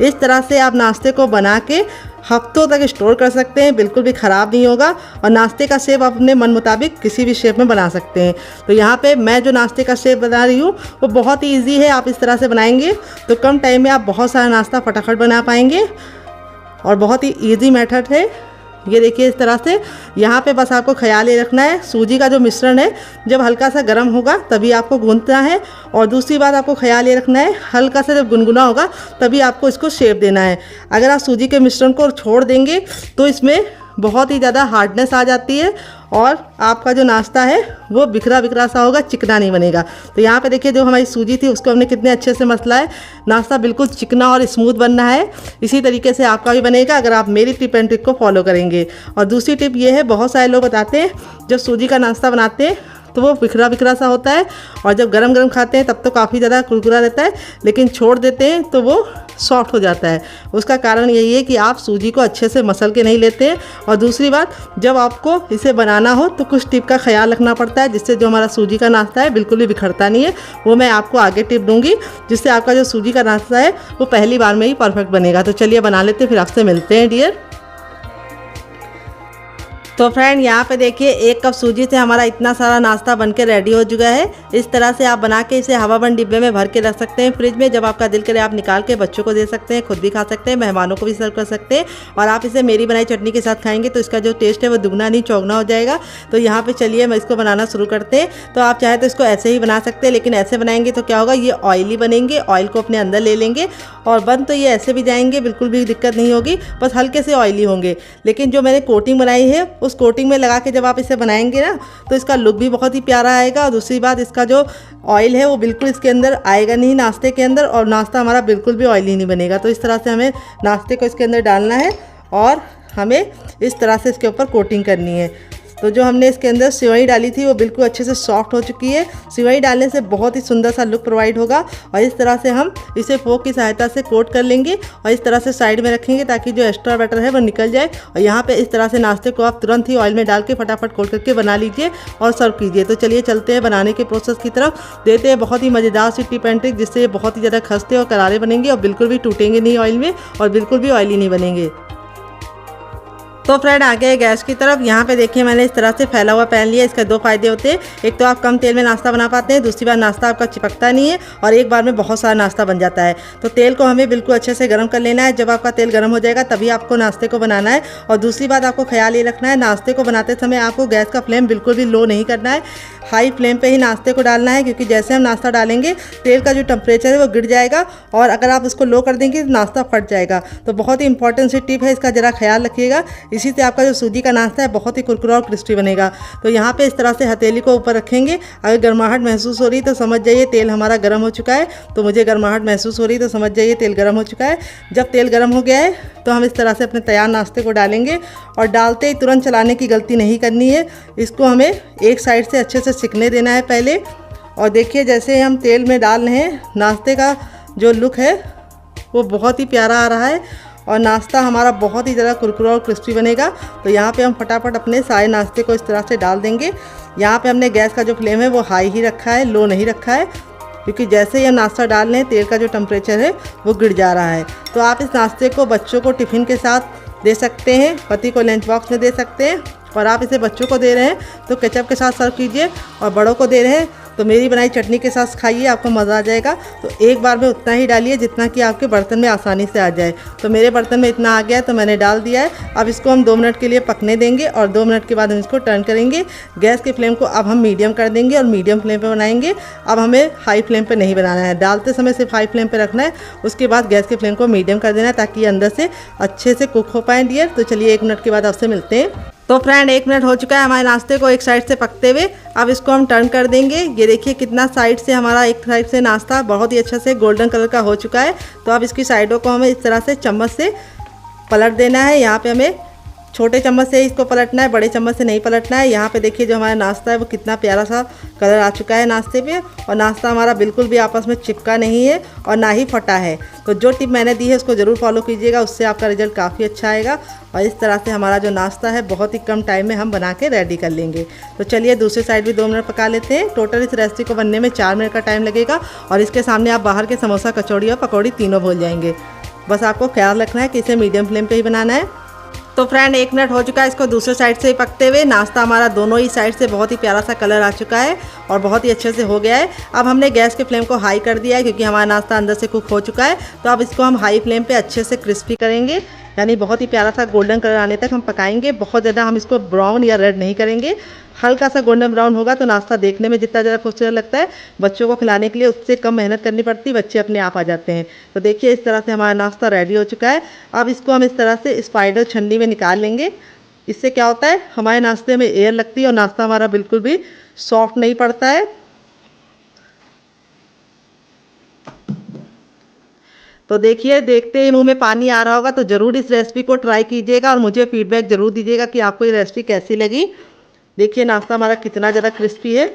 इस तरह से आप नाश्ते को बना के हफ्तों तक स्टोर कर सकते हैं, बिल्कुल भी ख़राब नहीं होगा। और नाश्ते का शेप आप अपने मन मुताबिक किसी भी शेप में बना सकते हैं। तो यहाँ पे मैं जो नाश्ते का शेप बना रही हूँ वो बहुत ही ईजी है। आप इस तरह से बनाएंगे तो कम टाइम में आप बहुत सारा नाश्ता फटाफट बना पाएंगे और बहुत ही ईजी मेथड है। ये देखिए इस तरह से। यहाँ पे बस आपको ख्याल ये रखना है, सूजी का जो मिश्रण है जब हल्का सा गर्म होगा तभी आपको गूंथना है। और दूसरी बात आपको ख्याल ये रखना है, हल्का सा जब गुनगुना होगा तभी आपको इसको शेप देना है। अगर आप सूजी के मिश्रण को छोड़ देंगे तो इसमें बहुत ही ज़्यादा हार्डनेस आ जाती है और आपका जो नाश्ता है वो बिखरा बिखरा सा होगा, चिकना नहीं बनेगा। तो यहाँ पे देखिए जो हमारी सूजी थी उसको हमने कितने अच्छे से मसला है। नाश्ता बिल्कुल चिकना और स्मूथ बनना है। इसी तरीके से आपका भी बनेगा अगर आप मेरी टिप एंड ट्रिक को फॉलो करेंगे। और दूसरी टिप ये है, बहुत सारे लोग बताते हैं जब सूजी का नाश्ता बनाते हैं तो वो बिखरा बिखरा सा होता है और जब गरम गरम खाते हैं तब तो काफ़ी ज़्यादा कुरकुरा रहता है, लेकिन छोड़ देते हैं तो वो सॉफ्ट हो जाता है। उसका कारण यही है कि आप सूजी को अच्छे से मसल के नहीं लेते हैं। और दूसरी बात, जब आपको इसे बनाना हो तो कुछ टिप का ख्याल रखना पड़ता है जिससे जो हमारा सूजी का नाश्ता है बिल्कुल भी बिखरता नहीं है। वो मैं आपको आगे टिप दूंगी जिससे आपका जो सूजी का नाश्ता है वो पहली बार में ही परफेक्ट बनेगा। तो चलिए बना लेते हैं, फिर आपसे मिलते हैं डियर। तो फ्रेंड यहाँ पे देखिए 1 कप सूजी से हमारा इतना सारा नाश्ता बनके रेडी हो चुका है। इस तरह से आप बना के इसे हवाबंद डिब्बे में भर के रख सकते हैं फ्रिज में। जब आपका दिल करे आप निकाल के बच्चों को दे सकते हैं, खुद भी खा सकते हैं, मेहमानों को भी सर्व कर सकते हैं। और आप इसे मेरी बनाई चटनी के साथ खाएंगे तो इसका जो टेस्ट है वो दुगना नहीं चौगुना हो जाएगा। तो यहाँ पर चलिए मैं इसको बनाना शुरू करते हैं। तो आप चाहे तो इसको ऐसे ही बना सकते हैं, लेकिन ऐसे बनाएंगे तो क्या होगा, ये ऑयली बनेंगे, ऑयल को अपने अंदर ले लेंगे और बन तो ये ऐसे भी जाएंगे, बिल्कुल भी दिक्कत नहीं होगी, बस हल्के से ऑयली होंगे। लेकिन जो मैंने कोटिंग बनाई है उस कोटिंग में लगा के जब आप इसे बनाएंगे ना तो इसका लुक भी बहुत ही प्यारा आएगा। और दूसरी बात, इसका जो ऑयल है वो बिल्कुल इसके अंदर आएगा नहीं नाश्ते के अंदर, और नाश्ता हमारा बिल्कुल भी ऑयली नहीं बनेगा। तो इस तरह से हमें नाश्ते को इसके अंदर डालना है और हमें इस तरह से इसके ऊपर कोटिंग करनी है। तो जो हमने इसके अंदर सेवई डाली थी वो बिल्कुल अच्छे से सॉफ्ट हो चुकी है। सेवई डालने से बहुत ही सुंदर सा लुक प्रोवाइड होगा। और इस तरह से हम इसे फोक की सहायता से कोट कर लेंगे और इस तरह से साइड में रखेंगे ताकि जो एक्स्ट्रा बैटर है वो निकल जाए। और यहाँ पे इस तरह से नाश्ते को आप तुरंत ही ऑयल में डाल के फटाफट कोट करके बना लीजिए और सर्व कीजिए। तो चलिए चलते हैं बनाने के प्रोसेस की तरफ। देते हैं बहुत ही मज़ेदार सी टिप एंड ट्रिक जिससे ये बहुत ही ज़्यादा खस्ते और करारे बनेंगे और बिल्कुल भी टूटेंगे नहीं ऑयल में और बिल्कुल भी ऑयली नहीं बनेंगे। तो फ्रेंड आ गए गैस की तरफ। यहाँ पे देखिए मैंने इस तरह से फैला हुआ पैन लिया। इसके 2 फ़ायदे होते हैं, एक तो आप कम तेल में नाश्ता बना पाते हैं, दूसरी बार नाश्ता आपका चिपकता नहीं है और एक बार में बहुत सारा नाश्ता बन जाता है। तो तेल को हमें बिल्कुल अच्छे से गर्म कर लेना है। जब आपका तेल गर्म हो जाएगा तभी आपको नाश्ते को बनाना है। और दूसरी बात आपको ख्याल ये रखना है, नाश्ते को बनाते समय आपको गैस का फ्लेम बिल्कुल भी लो नहीं करना है, हाई फ्लेम पे ही नाश्ते को डालना है, क्योंकि जैसे हम नाश्ता डालेंगे तेल का जो टेम्परेचर है वो गिर जाएगा और अगर आप उसको लो कर देंगे तो नाश्ता फट जाएगा। तो बहुत ही इंपॉर्टेंट सी टिप है, इसका ज़रा ख्याल रखिएगा। इसी से आपका जो सूजी का नाश्ता है बहुत ही कुरकुरा और क्रिस्पी बनेगा। तो यहाँ पे इस तरह से हथेली को ऊपर रखेंगे। अगर गर्माहट महसूस हो रही तो समझ जाइए तेल हमारा गर्म हो चुका है। तो मुझे गर्माहट महसूस हो रही तो समझ जाइए तेल गर्म हो चुका है। जब तेल गर्म हो गया है तो हम इस तरह से अपने तैयार नाश्ते को डालेंगे और डालते ही तुरंत चलाने की गलती नहीं करनी है। इसको हमें एक साइड से अच्छे से सिकने देना है पहले। और देखिए जैसे हम तेल में डाल रहे हैं, नाश्ते का जो लुक है वो बहुत ही प्यारा आ रहा है और नाश्ता हमारा बहुत ही ज़्यादा कुरकुरा और क्रिस्पी बनेगा। तो यहाँ पे हम फटाफट अपने सारे नाश्ते को इस तरह से डाल देंगे। यहाँ पे हमने गैस का जो फ्लेम है वो हाई ही रखा है, लो नहीं रखा है, क्योंकि जैसे ही हम नाश्ता डाल रहे हैं तेल का जो टेम्परेचर है वो गिर जा रहा है। तो आप इस नाश्ते को बच्चों को टिफ़िन के साथ दे सकते हैं, पति को लंच बॉक्स में दे सकते हैं, और आप इसे बच्चों को दे रहे हैं तो केचप के साथ सर्व कीजिए, और बड़ों को दे रहे हैं तो मेरी बनाई चटनी के साथ खाइए, आपको मज़ा आ जाएगा। तो एक बार में उतना ही डालिए जितना कि आपके बर्तन में आसानी से आ जाए। तो मेरे बर्तन में इतना आ गया है तो मैंने डाल दिया है। अब इसको हम 2 मिनट के लिए पकने देंगे और 2 मिनट के बाद हम इसको टर्न करेंगे। गैस के फ्लेम को अब हम मीडियम कर देंगे और मीडियम फ्लेम पे बनाएंगे। अब हमें हाई फ्लेम पे नहीं बनाना है, डालते समय सिर्फ हाई फ्लेम पे रखना है। उसके बाद गैस के फ्लेम को मीडियम कर देना है ताकि अंदर से अच्छे से कुक हो पाए डियर। तो चलिए 1 मिनट के बाद आपसे मिलते हैं। तो फ्रेंड 1 मिनट हो चुका है हमारे नाश्ते को एक साइड से पकते हुए। अब इसको हम टर्न कर देंगे। ये देखिए कितना साइड से हमारा एक साइड से नाश्ता बहुत ही अच्छा से गोल्डन कलर का हो चुका है। तो अब इसकी साइडों को हमें इस तरह से चम्मच से पलट देना है। यहाँ पे हमें छोटे चम्मच से ही इसको पलटना है, बड़े चम्मच से नहीं पलटना है। यहाँ पे देखिए जो हमारा नाश्ता है वो कितना प्यारा सा कलर आ चुका है नाश्ते पे, और नाश्ता हमारा बिल्कुल भी आपस में चिपका नहीं है और ना ही फटा है। तो जो टिप मैंने दी है उसको ज़रूर फॉलो कीजिएगा, उससे आपका रिजल्ट काफ़ी अच्छा आएगा। और इस तरह से हमारा जो नाश्ता है बहुत ही कम टाइम में हम बना के रेडी कर लेंगे। तो चलिए दूसरी साइड भी 2 मिनट पका लेते हैं। टोटल इस रेसिपी को बनने में 4 मिनट का टाइम लगेगा, और इसके सामने आप बाहर के समोसा, कचौड़ी और पकौड़ी तीनों भूल जाएंगे। बस आपको ख्याल रखना है कि इसे मीडियम फ्लेम पे ही बनाना है। तो फ्रेंड 1 मिनट हो चुका है इसको दूसरे साइड से पकते हुए। नाश्ता हमारा दोनों ही साइड से बहुत ही प्यारा सा कलर आ चुका है और बहुत ही अच्छे से हो गया है। अब हमने गैस के फ्लेम को हाई कर दिया है क्योंकि हमारा नाश्ता अंदर से कुक हो चुका है। तो अब इसको हम हाई फ्लेम पे अच्छे से क्रिस्पी करेंगे, यानी बहुत ही प्यारा सा गोल्डन कलर आने तक हम पकाएंगे। बहुत ज़्यादा हम इसको ब्राउन या रेड नहीं करेंगे, हल्का सा गोल्डन ब्राउन होगा तो नाश्ता देखने में जितना ज़्यादा खूबसूरत लगता है, बच्चों को खिलाने के लिए उससे कम मेहनत करनी पड़ती, बच्चे अपने आप आ जाते हैं। तो देखिए इस तरह से हमारा नाश्ता रेडी हो चुका है। अब इसको हम इस तरह से स्पाइडर छन्नी में निकाल लेंगे। इससे क्या होता है, हमारे नाश्ते में एयर लगती है और नाश्ता हमारा बिल्कुल भी सॉफ्ट नहीं पड़ता है। तो देखिए देखते ही मुंह में पानी आ रहा होगा, तो ज़रूर इस रेसिपी को ट्राई कीजिएगा और मुझे फीडबैक ज़रूर दीजिएगा कि आपको ये रेसिपी कैसी लगी। देखिए नाश्ता हमारा कितना ज़्यादा क्रिस्पी है।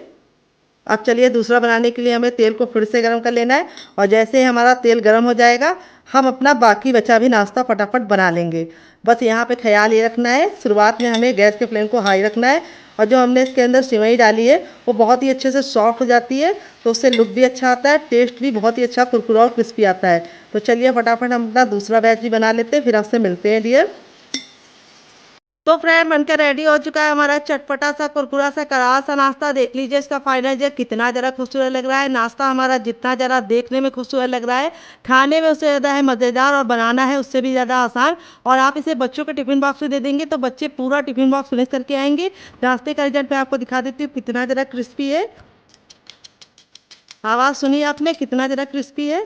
अब चलिए दूसरा बनाने के लिए हमें तेल को फिर से गर्म कर लेना है, और जैसे ही हमारा तेल गर्म हो जाएगा हम अपना बाकी बचा भी नाश्ता फटाफट बना लेंगे। बस यहाँ पे ख्याल ये रखना है, शुरुआत में हमें गैस के फ्लेम को हाई रखना है, और जो हमने इसके अंदर सिवई डाली है वो बहुत ही अच्छे से सॉफ्ट हो जाती है, तो उससे लुक भी अच्छा आता है, टेस्ट भी बहुत ही अच्छा कुरकुरा और क्रिस्पी आता है। तो चलिए फटाफट हम अपना दूसरा बैच भी बना लेते हैं, फिर आपसे मिलते हैं डियर। तो फ्रेंड बनकर रेडी हो चुका है हमारा चटपटा सा कुरकुरा सा करारा सा नाश्ता। देख लीजिए इसका फाइनल रिजल्ट कितना ज़रा खूबसूरत लग रहा है। नाश्ता हमारा जितना ज़रा देखने में खूबसूरत लग रहा है, खाने में उससे ज़्यादा है मज़ेदार, और बनाना है उससे भी ज़्यादा आसान। और आप इसे बच्चों के टिफिन बॉक्स में दे देंगे तो बच्चे पूरा टिफिन बॉक्स फिनिश करके आएंगे। नाश्ते का रिजल्ट मैं आपको दिखा देती हूँ कितना ज़रा क्रिस्पी है। आवाज़ सुनिए आपने, कितना ज़रा क्रिस्पी है,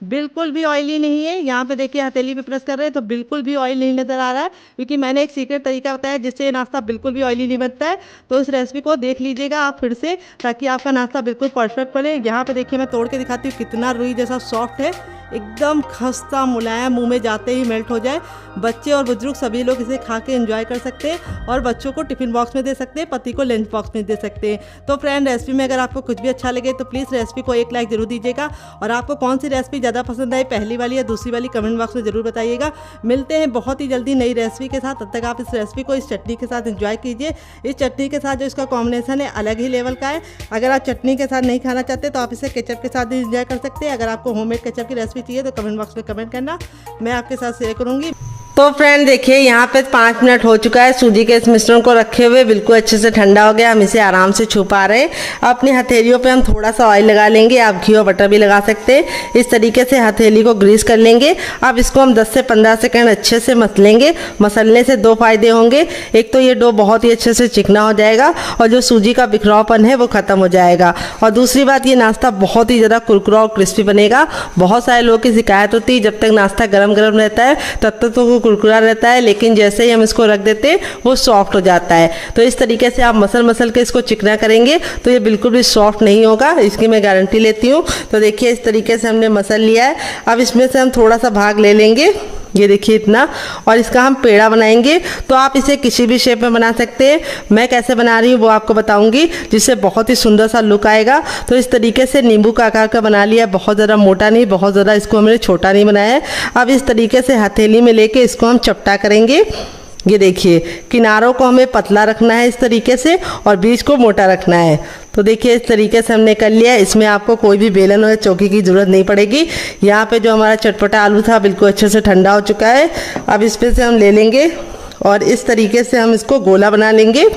बिल्कुल भी ऑयली नहीं है। यहाँ पे देखिए हथेली पे प्रेस कर रहे हैं तो बिल्कुल भी ऑयल नहीं नज़र आ रहा है, क्योंकि मैंने एक सीक्रेट तरीका बताया जिससे नाश्ता बिल्कुल भी ऑयली नहीं बनता है। तो इस रेसिपी को देख लीजिएगा आप फिर से, ताकि आपका नाश्ता बिल्कुल परफेक्ट बने। यहाँ पे देखिए मैं तोड़ के दिखाती हूँ कितना रुई जैसा सॉफ्ट है, एकदम खस्ता मुलायम, मुंह में जाते ही मेल्ट हो जाए। बच्चे और बुजुर्ग सभी लोग इसे खा के एंजॉय कर सकते हैं, और बच्चों को टिफिन बॉक्स में दे सकते हैं, पति को लंच बॉक्स में दे सकते हैं। तो फ्रेंड रेसिपी में अगर आपको कुछ भी अच्छा लगे तो प्लीज़ रेसिपी को एक लाइक जरूर दीजिएगा, और आपको कौन सी रेसिपी ज़्यादा पसंद आई, पहली वाली या दूसरी वाली, कमेंट बॉक्स में ज़रूर बताइएगा। मिलते हैं बहुत ही जल्दी नई रेसिपी के साथ, तब तक आप इस रेसिपी को इस चटनी के साथ एंजॉय कीजिए। इस चटनी के साथ जो इसका कॉम्बिनेशन है अलग ही लेवल का है। अगर आप चटनी के साथ नहीं खाना चाहते तो आप इसे केचप के साथ भी एंजॉय कर सकते हैं। अगर आपको होममेड केचप की रेसिपी चाहिए तो कमेंट बॉक्स में कमेंट करना, मैं आपके साथ शेयर करूंगी। तो फ्रेंड देखिए यहाँ पे 5 मिनट हो चुका है सूजी के इस मिश्रण को रखे हुए, बिल्कुल अच्छे से ठंडा हो गया। हम इसे आराम से छू पा रहे हैं। अपनी हथेलियों पे हम थोड़ा सा ऑयल लगा लेंगे, आप घी और बटर भी लगा सकते हैं। इस तरीके से हथेली को ग्रीस कर लेंगे। अब इसको हम 10 से 15 सेकंड अच्छे से मसलेंगे। मसलने से 2 फायदे होंगे, एक तो ये डो बहुत ही अच्छे से चिकना हो जाएगा और जो सूजी का बिखरावपन है वो खत्म हो जाएगा, और दूसरी बात ये नाश्ता बहुत ही ज़्यादा कुरकुरा और क्रिस्पी बनेगा। बहुत सारे लोगों की शिकायत होती है जब तक नाश्ता गर्म गर्म रहता है तब तक तो वो कुरकुरा रहता है, लेकिन जैसे ही हम इसको रख देते हैं वो सॉफ्ट हो जाता है। तो इस तरीके से आप मसल के इसको चिकना करेंगे तो ये बिल्कुल भी सॉफ्ट नहीं होगा, इसकी मैं गारंटी लेती हूँ। तो देखिए इस तरीके से हमने मसल लिया है। अब इसमें से हम थोड़ा सा भाग ले लेंगे, ये देखिए इतना, और इसका हम पेड़ा बनाएंगे। तो आप इसे किसी भी शेप में बना सकते हैं। मैं कैसे बना रही हूँ वो आपको बताऊंगी, जिससे बहुत ही सुंदर सा लुक आएगा। तो इस तरीके से नींबू का आकार का बना लिया, बहुत ज़्यादा मोटा नहीं, बहुत ज़्यादा इसको हमने छोटा नहीं बनाया है। अब इस तरीके से हथेली में लेके इसको हम चपटा करेंगे। ये देखिए किनारों को हमें पतला रखना है इस तरीके से, और बीच को मोटा रखना है। तो देखिए इस तरीके से हमने कर लिया। इसमें आपको कोई भी बेलन और चौकी की ज़रूरत नहीं पड़ेगी। यहाँ पे जो हमारा चटपटा आलू था बिल्कुल अच्छे से ठंडा हो चुका है। अब इस पे से हम ले लेंगे और इस तरीके से हम इसको गोला बना लेंगे,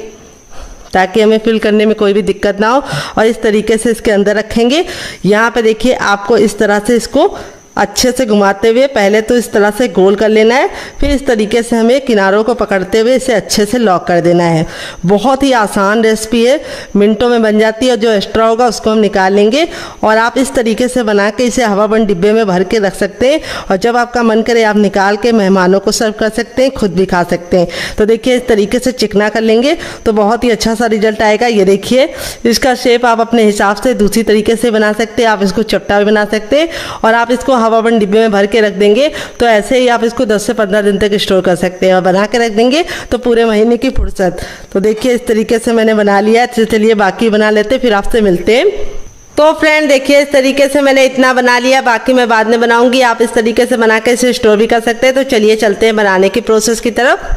ताकि हमें फिल करने में कोई भी दिक्कत ना हो, और इस तरीके से इसके अंदर रखेंगे। यहाँ पे देखिए आपको इस तरह से इसको अच्छे से घुमाते हुए पहले तो इस तरह से गोल कर लेना है, फिर इस तरीके से हमें किनारों को पकड़ते हुए इसे अच्छे से लॉक कर देना है। बहुत ही आसान रेसिपी है, मिनटों में बन जाती है। और जो एक्स्ट्रा होगा उसको हम निकाल लेंगे, और आप इस तरीके से बना के इसे हवाबंद डिब्बे में भर के रख सकते हैं, और जब आपका मन करे आप निकाल के मेहमानों को सर्व कर सकते हैं, खुद भी खा सकते हैं। तो देखिए इस तरीके से चिकना कर लेंगे तो बहुत ही अच्छा सा रिजल्ट आएगा। ये देखिए इसका शेप आप अपने हिसाब से दूसरी तरीके से बना सकते हैं, आप इसको चपटा भी बना सकते हैं, और आप इसको हवाबंद डिब्बे में भर के रख देंगे तो ऐसे ही आप इसको 10 से 15 दिन तक स्टोर कर सकते हैं, और बना के रख देंगे तो पूरे महीने की फुर्सत। तो देखिए इस तरीके से मैंने बना लिया है। तो चलिए बाकी बना लेते, फिर आपसे मिलते हैं। तो फ्रेंड देखिए इस तरीके से मैंने इतना बना लिया, बाकी मैं बाद में बनाऊंगी। आप इस तरीके से बना के इसे स्टोर भी कर सकते हैं। तो चलिए चलते हैं बनाने की प्रोसेस की तरफ।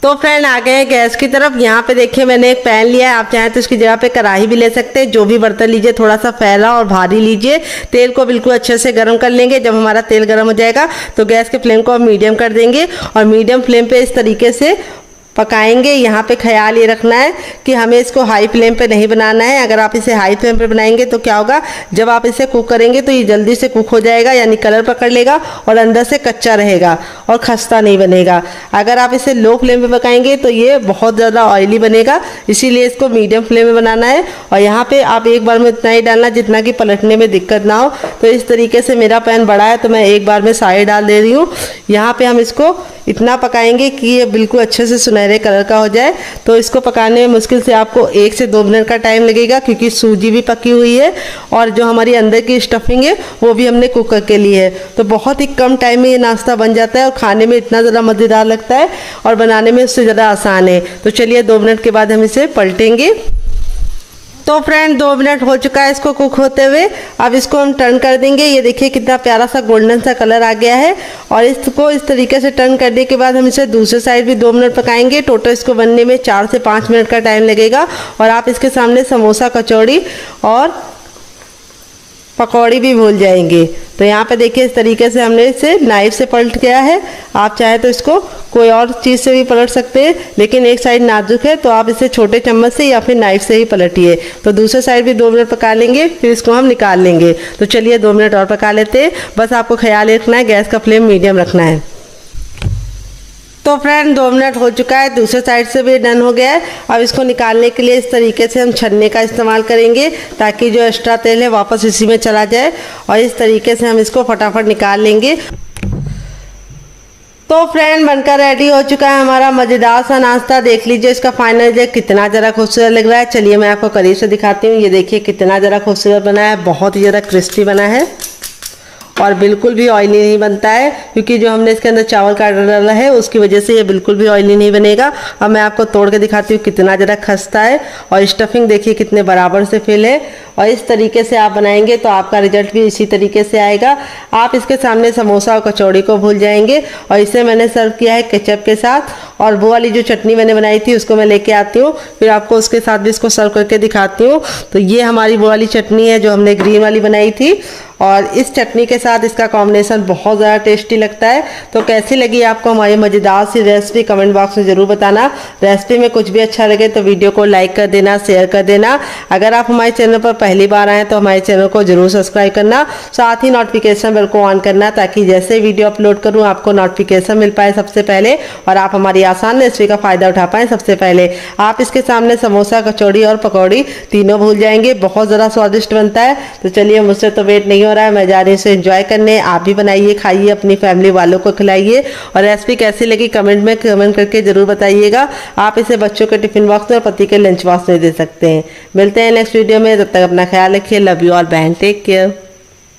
तो फ्रेंड आ गए हैं गैस की तरफ। यहाँ पे देखिए मैंने एक पैन लिया है, आप चाहें तो इसकी जगह पे कढ़ाई भी ले सकते हैं। जो भी बर्तन लीजिए थोड़ा सा फैला और भारी लीजिए। तेल को बिल्कुल अच्छे से गर्म कर लेंगे। जब हमारा तेल गर्म हो जाएगा तो गैस के फ्लेम को हम मीडियम कर देंगे और मीडियम फ्लेम पे इस तरीके से पकाएंगे। यहाँ पे ख्याल ये रखना है कि हमें इसको हाई फ्लेम पे नहीं बनाना है। अगर आप इसे हाई फ्लेम पे बनाएंगे तो क्या होगा, जब आप इसे कुक करेंगे तो ये जल्दी से कुक हो जाएगा, यानी कलर पकड़ लेगा और अंदर से कच्चा रहेगा और खस्ता नहीं बनेगा। अगर आप इसे लो फ्लेम पे पकाएंगे तो ये बहुत ज़्यादा ऑयली बनेगा, इसीलिए इसको मीडियम फ्लेम में बनाना है। और यहाँ पर आप एक बार में इतना ही डालना जितना कि पलटने में दिक्कत ना हो। तो इस तरीके से मेरा पैन बड़ा है तो मैं एक बार में सारे डाल दे रही हूँ। यहाँ पर हम इसको इतना पकाएंगे कि ये बिल्कुल अच्छे से सुनहरे कलर का हो जाए। तो इसको पकाने में मुश्किल से आपको 1 से 2 मिनट का टाइम लगेगा, क्योंकि सूजी भी पकी हुई है और जो हमारी अंदर की स्टफिंग है वो भी हमने कुक करके ली है। तो बहुत ही कम टाइम में ये नाश्ता बन जाता है और खाने में इतना ज़्यादा मज़ेदार लगता है और बनाने में उससे ज़्यादा आसान है। तो चलिए 2 मिनट के बाद हम इसे पलटेंगे। तो फ्रेंड 2 मिनट हो चुका है इसको कुक होते हुए। अब इसको हम टर्न कर देंगे। ये देखिए कितना प्यारा सा गोल्डन सा कलर आ गया है। और इसको इस तरीके से टर्न करने के बाद हम इसे दूसरे साइड भी 2 मिनट पकाएंगे। टोटल इसको बनने में 4 से 5 मिनट का टाइम लगेगा। और आप इसके सामने समोसा, कचौड़ी और पकौड़ी भी भूल जाएंगे। तो यहाँ पे देखिए इस तरीके से हमने इसे नाइफ से पलट गया है। आप चाहे तो इसको कोई और चीज़ से भी पलट सकते हैं, लेकिन एक साइड नाजुक है तो आप इसे छोटे चम्मच से या फिर नाइफ से ही पलटिए। तो दूसरे साइड भी 2 मिनट पका लेंगे, फिर इसको हम निकाल लेंगे। तो चलिए 2 मिनट और पका लेते हैं। बस आपको ख्याल रखना है गैस का फ्लेम मीडियम रखना है। तो फ्रेंड 2 मिनट हो चुका है, दूसरे साइड से भी डन हो गया है। अब इसको निकालने के लिए इस तरीके से हम छन्ने का इस्तेमाल करेंगे ताकि जो एक्स्ट्रा तेल है वापस इसी में चला जाए। और इस तरीके से हम इसको फटाफट निकाल लेंगे। तो फ्रेंड बनकर रेडी हो चुका है हमारा मज़ेदार सा नाश्ता। देख लीजिए इसका फाइनल रिजल्ट कितना ज़रा खूबसूरत लग रहा है। चलिए मैं आपको करीब से दिखाती हूँ। ये देखिए कितना ज़रा खूबसूरत बना है, बहुत ही ज़्यादा क्रिस्पी बना है और बिल्कुल भी ऑयली नहीं बनता है, क्योंकि जो हमने इसके अंदर चावल का आटा डाला है उसकी वजह से ये बिल्कुल भी ऑयली नहीं बनेगा। अब मैं आपको तोड़ के दिखाती हूँ कितना ज़रा खस्ता है और स्टफिंग देखिए कितने बराबर से फिल है। और इस तरीके से आप बनाएंगे तो आपका रिजल्ट भी इसी तरीके से आएगा। आप इसके सामने समोसा और कचौड़ी को भूल जाएंगे। और इसे मैंने सर्व किया है केचप के साथ, और वो वाली जो चटनी मैंने बनाई थी उसको मैं लेके आती हूँ, फिर आपको उसके साथ भी इसको सर्व करके दिखाती हूँ। तो ये हमारी वो वाली चटनी है जो हमने ग्रीन वाली बनाई थी, और इस चटनी के साथ इसका कॉम्बिनेशन बहुत ज़्यादा टेस्टी लगता है। तो कैसी लगी आपको हमारी मज़ेदार सी रेसिपी कमेंट बॉक्स में ज़रूर बताना। रेसिपी में कुछ भी अच्छा लगे तो वीडियो को लाइक कर देना, शेयर कर देना। अगर आप हमारे चैनल पर पहली बार आएँ तो हमारे चैनल को जरूर सब्सक्राइब करना, साथ ही नोटिफिकेशन बेल को ऑन करना, ताकि जैसे वीडियो अपलोड करूँ आपको नोटिफिकेशन मिल पाए सबसे पहले और आप हमारी आसान रेसिपी का फ़ायदा उठा पाएँ सबसे पहले। आप इसके सामने समोसा, कचौड़ी और पकौड़ी तीनों भूल जाएंगे, बहुत ज़्यादा स्वादिष्ट बनता है। तो चलिए मुझसे तो वेट नहीं हो रहा है, मैं जा रही हूँ इसे एंजॉय करने। आप भी बनाइए, खाइए, अपनी फैमिली वालों को खिलाइए। और रेसिपी कैसी लगी कमेंट में कमेंट करके ज़रूर बताइएगा। आप इसे बच्चों के टिफिन बॉक्स में और पति के लंच बॉक्स में दे सकते हैं। मिलते हैं नेक्स्ट वीडियो में, तब तक अपना ख्याल रखिए। लव यू ऑल, बहन, टेक केयर।